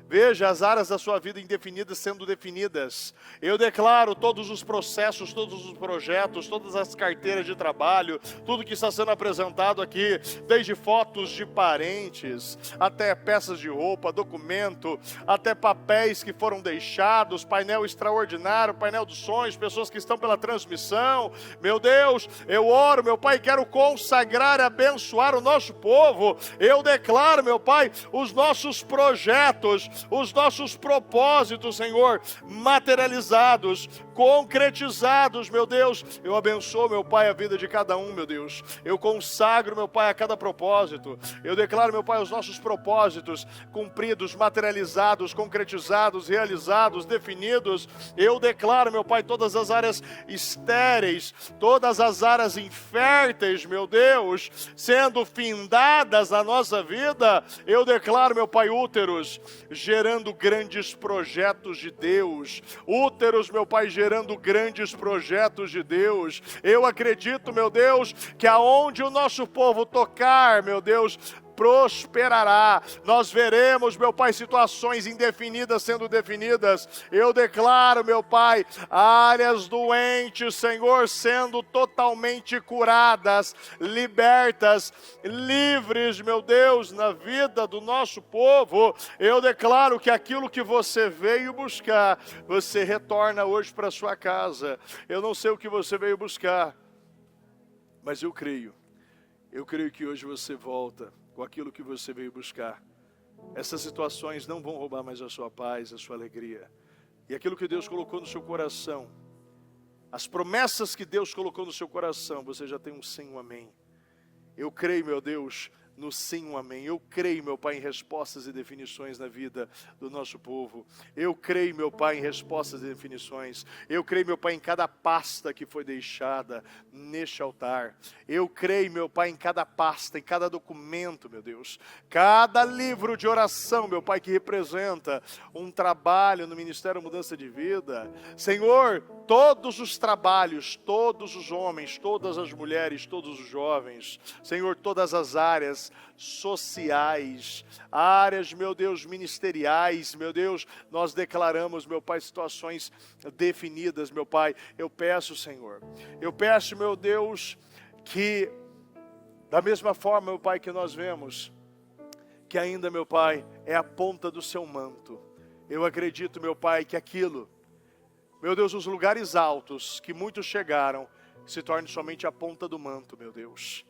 Veja as áreas da sua vida indefinidas sendo definidas. Eu declaro todos os processos, todos os projetos, todas as carteiras de trabalho, tudo que está sendo apresentado aqui, desde fotos de parentes, até peças de roupa, documento, até papéis que foram deixados, painel extraordinário, painel dos sonhos, pessoas que estão pela transmissão. Meu Deus, eu oro, meu Pai, quero consagrar e abençoar o nosso povo. Eu declaro, meu Pai, os nossos projetos, os nossos propósitos, Senhor, materializados, concretizados, meu Deus. Eu abençoo, meu Pai, a vida de cada um, meu Deus. Eu consagro, meu Pai, a cada propósito. Eu declaro, meu Pai, os nossos propósitos cumpridos, materializados, concretizados, realizados, definidos. Eu declaro, meu Pai, todas as áreas estéreis, todas as áreas inférteis, meu Deus, sendo findadas na nossa vida. Eu declaro, meu Pai, úteros gerando grandes projetos de Deus. Úteros, meu Pai, gerando grandes projetos de Deus. Eu acredito, meu Deus, que aonde o nosso povo tocar, meu Deus, prosperará. Nós veremos, meu Pai, situações indefinidas sendo definidas. Eu declaro, meu Pai, áreas doentes, Senhor, sendo totalmente curadas, libertas, livres, meu Deus, na vida do nosso povo. Eu declaro que aquilo que você veio buscar, você retorna hoje para sua casa. Eu não sei o que você veio buscar, mas eu creio que hoje você volta com aquilo que você veio buscar. Essas situações não vão roubar mais a sua paz, a sua alegria. E aquilo que Deus colocou no seu coração, as promessas que Deus colocou no seu coração, você já tem um sim, um amém. Eu creio, meu Deus, no sim, um amém. Eu creio, meu Pai, em respostas e definições na vida do nosso povo. Eu creio, meu Pai, em respostas e definições. Eu creio, meu Pai, em cada pasta que foi deixada neste altar. Eu creio, meu Pai, em cada pasta, em cada documento, meu Deus. Cada livro de oração, meu Pai, que representa um trabalho no Ministério Mudança de Vida. Senhor, todos os trabalhos, todos os homens, todas as mulheres, todos os jovens. Senhor, todas as áreas sociais, áreas, meu Deus, ministeriais, meu Deus, nós declaramos, meu Pai, situações definidas, meu Pai. Eu peço, Senhor, meu Deus, que da mesma forma, meu Pai, que nós vemos, que ainda, meu Pai, é a ponta do seu manto. Eu acredito, meu Pai, que aquilo, meu Deus, os lugares altos que muitos chegaram, se torne somente a ponta do manto, meu Deus.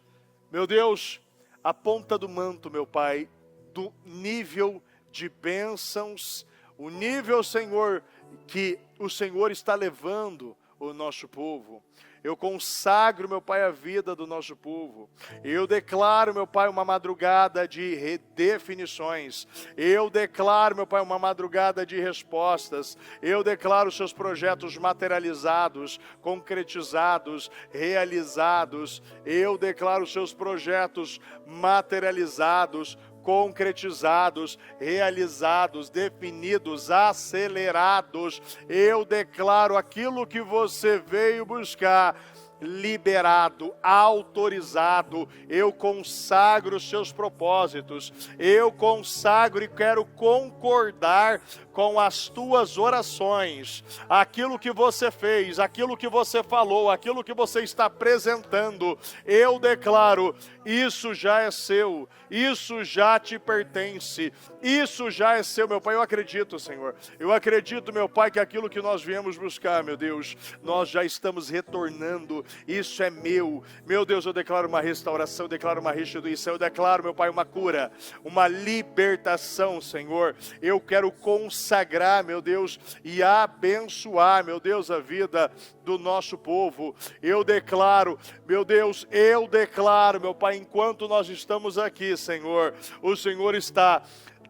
Meu Deus, a ponta do manto, meu Pai, do nível de bênçãos, o nível, Senhor, que o Senhor está levando o nosso povo. Eu consagro, meu Pai, a vida do nosso povo. Eu declaro, meu Pai, uma madrugada de redefinições. Eu declaro, meu Pai, uma madrugada de respostas. Eu declaro os seus projetos materializados, concretizados, realizados. Eu declaro os seus projetos materializados, concretizados, realizados, definidos, acelerados. Eu declaro aquilo que você veio buscar, liberado, autorizado. Eu consagro os seus propósitos. Eu consagro e quero concordar com as tuas orações, aquilo que você fez, aquilo que você falou, aquilo que você está apresentando, eu declaro, isso já é seu, isso já te pertence, isso já é seu, meu Pai. Eu acredito, Senhor, eu acredito, meu Pai, que aquilo que nós viemos buscar, meu Deus, nós já estamos retornando, isso é meu Deus, eu declaro uma restauração, eu declaro uma restituição, eu declaro, meu Pai, uma cura, uma libertação, Senhor. Eu quero consagrar, meu Deus, e abençoar, meu Deus, a vida do nosso povo. Eu declaro, meu Deus, eu declaro, meu Pai, enquanto nós estamos aqui, Senhor, o Senhor está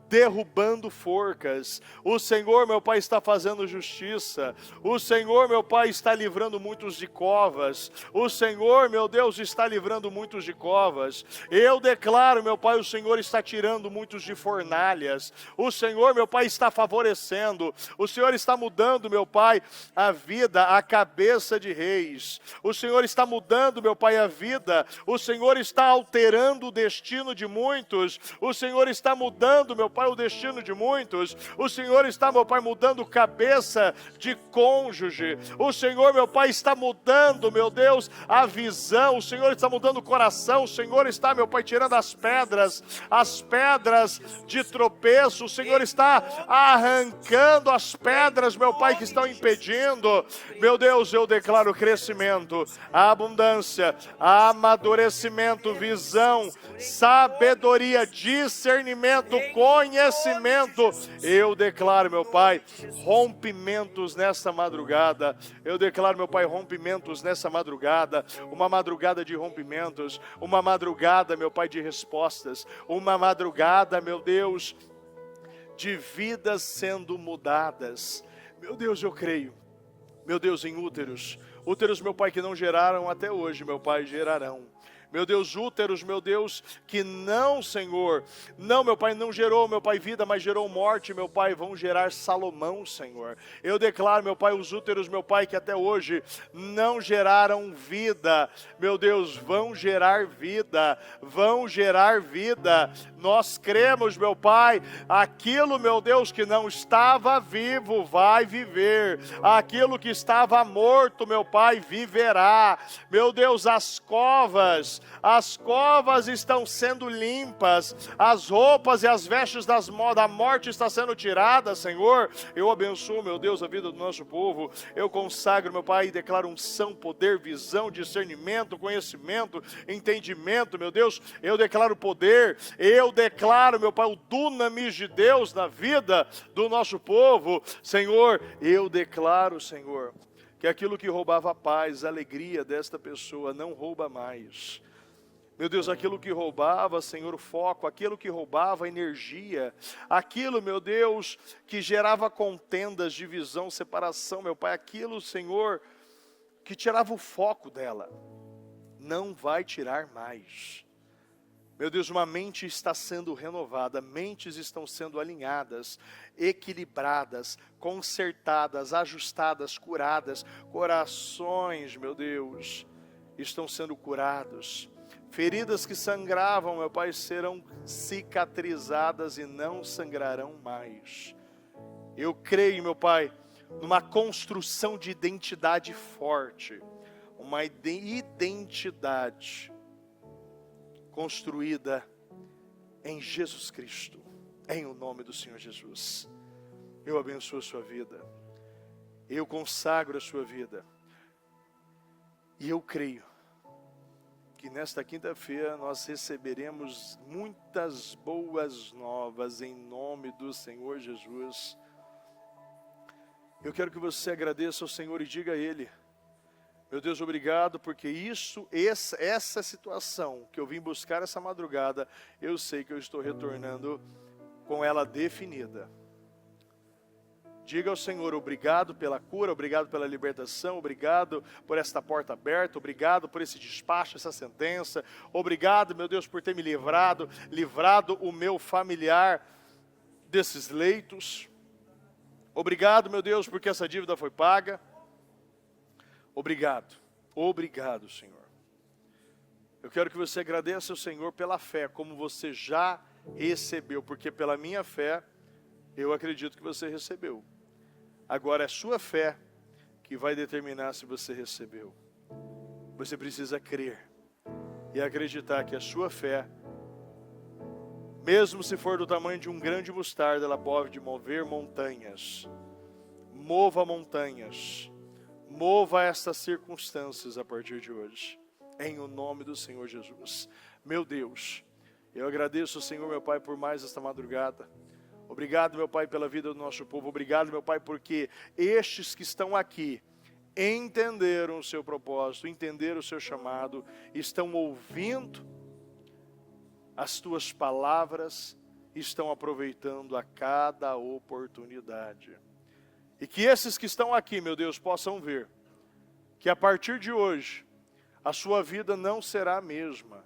derrubando forcas, o Senhor, meu Pai, está fazendo justiça, o Senhor, meu Pai, está livrando muitos de covas, o Senhor, meu Deus, está livrando muitos de covas. Eu declaro, meu Pai, o Senhor está tirando muitos de fornalhas, o Senhor, meu Pai, está favorecendo, o Senhor está mudando, meu Pai, a vida, a cabeça de reis, o Senhor está mudando, meu Pai, a vida, o Senhor está alterando o destino de muitos, o Senhor está mudando, meu Pai, o destino de muitos, o Senhor está, meu Pai, mudando cabeça de cônjuge, o Senhor, meu Pai, está mudando, meu Deus, a visão, o Senhor está mudando o coração, o Senhor está, meu Pai, tirando as pedras de tropeço, o Senhor está arrancando as pedras, meu Pai, que estão impedindo, meu Deus, eu declaro crescimento, abundância, amadurecimento, visão, sabedoria, discernimento, conhecimento. Eu declaro, meu Pai, rompimentos nessa madrugada. Eu declaro, meu Pai, rompimentos nessa madrugada. Uma madrugada de rompimentos. Uma madrugada, meu Pai, de respostas. Uma madrugada, meu Deus, de vidas sendo mudadas. Meu Deus, eu creio. Meu Deus, em úteros. Úteros, meu Pai, que não geraram até hoje, meu Pai, gerarão. Meu Deus, úteros, meu Deus, que não, Senhor, não, meu Pai, não gerou, meu Pai, vida, mas gerou morte, meu Pai, vão gerar Salomão, Senhor. Eu declaro, meu Pai, os úteros, meu Pai, que até hoje não geraram vida, meu Deus, vão gerar vida, vão gerar vida. Nós cremos, meu Pai, aquilo, meu Deus, que não estava vivo, vai viver. Aquilo que estava morto, meu Pai, viverá. Meu Deus, as covas estão sendo limpas, as roupas e as vestes da morte estão sendo tiradas, Senhor. Eu abençoo, meu Deus, a vida do nosso povo. Eu consagro, meu Pai, e declaro unção, poder, visão, discernimento, conhecimento, entendimento, meu Deus. Eu declaro poder, eu declaro, meu Pai, o dunamis de Deus na vida do nosso povo. Senhor, eu declaro, Senhor, que aquilo que roubava a paz, a alegria desta pessoa, não rouba mais. Meu Deus, aquilo que roubava, Senhor, o foco, aquilo que roubava a energia, aquilo, meu Deus, que gerava contendas, divisão, separação, meu Pai, aquilo, Senhor, que tirava o foco dela, não vai tirar mais. Meu Deus, uma mente está sendo renovada, mentes estão sendo alinhadas, equilibradas, consertadas, ajustadas, curadas, corações, meu Deus, estão sendo curados. Feridas que sangravam, meu Pai, serão cicatrizadas e não sangrarão mais. Eu creio, meu Pai, numa construção de identidade forte, uma identidade construída em Jesus Cristo, em o nome do Senhor Jesus. Eu abençoo a sua vida, eu consagro a sua vida, e eu creio que nesta quinta-feira nós receberemos muitas boas novas em nome do Senhor Jesus. Eu quero que você agradeça ao Senhor e diga a Ele: meu Deus, obrigado, porque essa situação que eu vim buscar essa madrugada, eu sei que eu estou retornando com ela definida. Diga ao Senhor, obrigado pela cura, obrigado pela libertação, obrigado por esta porta aberta, obrigado por esse despacho, essa sentença, obrigado, meu Deus, por ter me livrado o meu familiar desses leitos, obrigado, meu Deus, porque essa dívida foi paga, obrigado, Senhor. Eu quero que você agradeça ao Senhor pela fé, como você já recebeu, porque pela minha fé, Eu acredito que você recebeu. Agora é sua fé que vai determinar se você recebeu. Você precisa crer e acreditar que a sua fé, mesmo se for do tamanho de um grão de mostarda, ela pode mover montanhas. Mova montanhas. Mova estas circunstâncias a partir de hoje. Em o nome do Senhor Jesus. Meu Deus, eu agradeço, Senhor, meu Pai, por mais esta madrugada. Obrigado, meu Pai, pela vida do nosso povo. Obrigado, meu Pai, porque estes que estão aqui entenderam o seu propósito, entenderam o seu chamado, estão ouvindo as tuas palavras, estão aproveitando a cada oportunidade. E que esses que estão aqui, meu Deus, possam ver que a partir de hoje, a sua vida não será a mesma.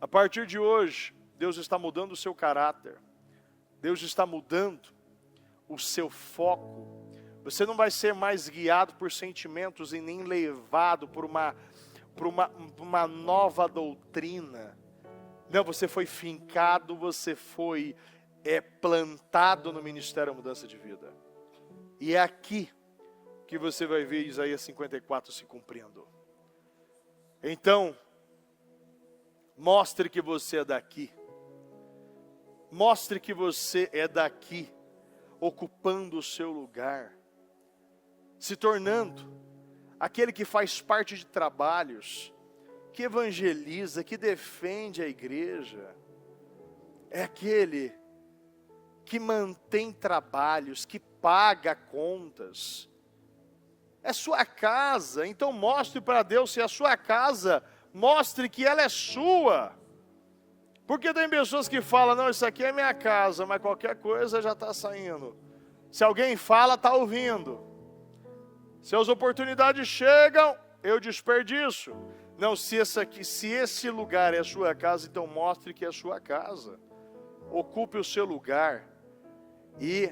A partir de hoje, Deus está mudando o seu caráter. Deus está mudando o seu foco. Você não vai ser mais guiado por sentimentos e nem levado por uma nova doutrina. Não, você foi fincado, você foi plantado no Ministério da Mudança de Vida. E é aqui que você vai ver Isaías 54 se cumprindo. Então, mostre que você é daqui. Mostre que você é daqui, ocupando o seu lugar, se tornando aquele que faz parte de trabalhos, que evangeliza, que defende a igreja. É aquele que mantém trabalhos, que paga contas. É sua casa, então mostre para Deus se é a sua casa, mostre que ela é sua. Porque tem pessoas que falam, não, isso aqui é minha casa, mas qualquer coisa já está saindo. Se alguém fala, está ouvindo. Se as oportunidades chegam, eu desperdiço. Não, se esse lugar é a sua casa, então mostre que é a sua casa. Ocupe o seu lugar e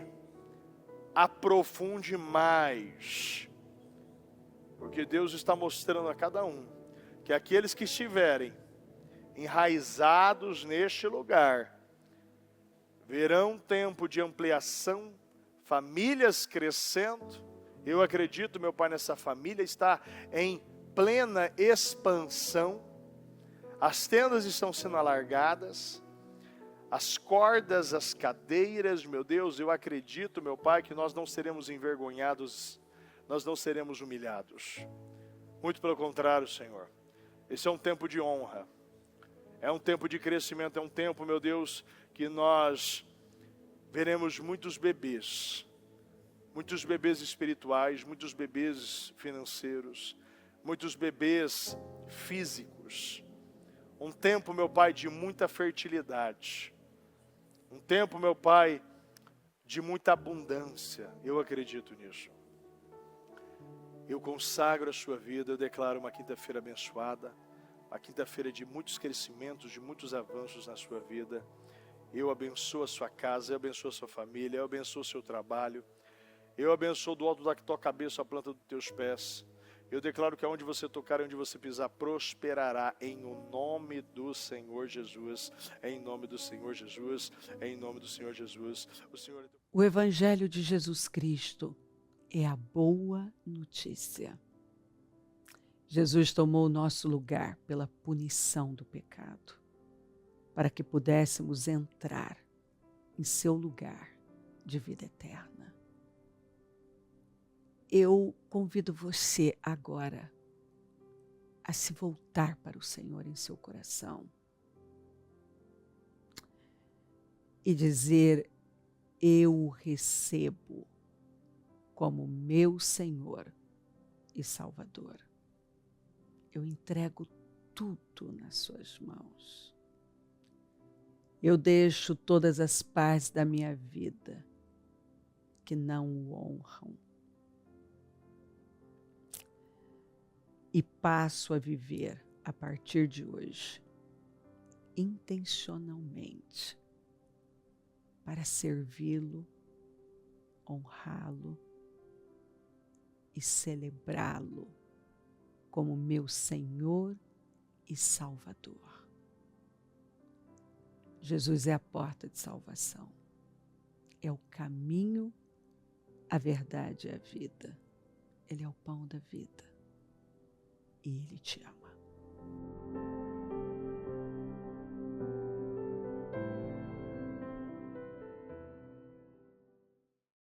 aprofunde mais. Porque Deus está mostrando a cada um que aqueles que estiverem enraizados neste lugar verão tempo de ampliação, famílias crescendo. Eu acredito, meu Pai, nessa família está em plena expansão. As tendas estão sendo alargadas, as cordas, as cadeiras, meu Deus, eu acredito, meu Pai, que nós não seremos envergonhados, nós não seremos humilhados. Muito pelo contrário, Senhor. Esse é um tempo de honra. É um tempo de crescimento, é um tempo, meu Deus, que nós veremos muitos bebês espirituais, muitos bebês financeiros, muitos bebês físicos. Um tempo, meu Pai, de muita fertilidade. Um tempo, meu Pai, de muita abundância. Eu acredito nisso. Eu consagro a sua vida, eu declaro uma quinta-feira abençoada, uma quinta-feira de muitos crescimentos, de muitos avanços na sua vida. Eu abençoo a sua casa, eu abençoo a sua família, eu abençoo o seu trabalho. Eu abençoo do alto da tua cabeça a planta dos teus pés. Eu declaro que aonde você tocar, onde você pisar, prosperará em o nome do Senhor Jesus. Em nome do Senhor Jesus. Em nome do Senhor Jesus. O Evangelho de Jesus Cristo é a boa notícia. Jesus tomou o nosso lugar pela punição do pecado, para que pudéssemos entrar em seu lugar de vida eterna. Eu convido você agora a se voltar para o Senhor em seu coração e dizer: eu o recebo como meu Senhor e Salvador. Eu entrego tudo nas suas mãos. Eu deixo todas as partes da minha vida que não o honram e passo a viver a partir de hoje intencionalmente para servi-lo, honrá-lo e celebrá-lo como meu Senhor e Salvador. Jesus é a porta de salvação. é o caminho, a verdade e a vida. Ele é o pão da vida. E Ele te ama.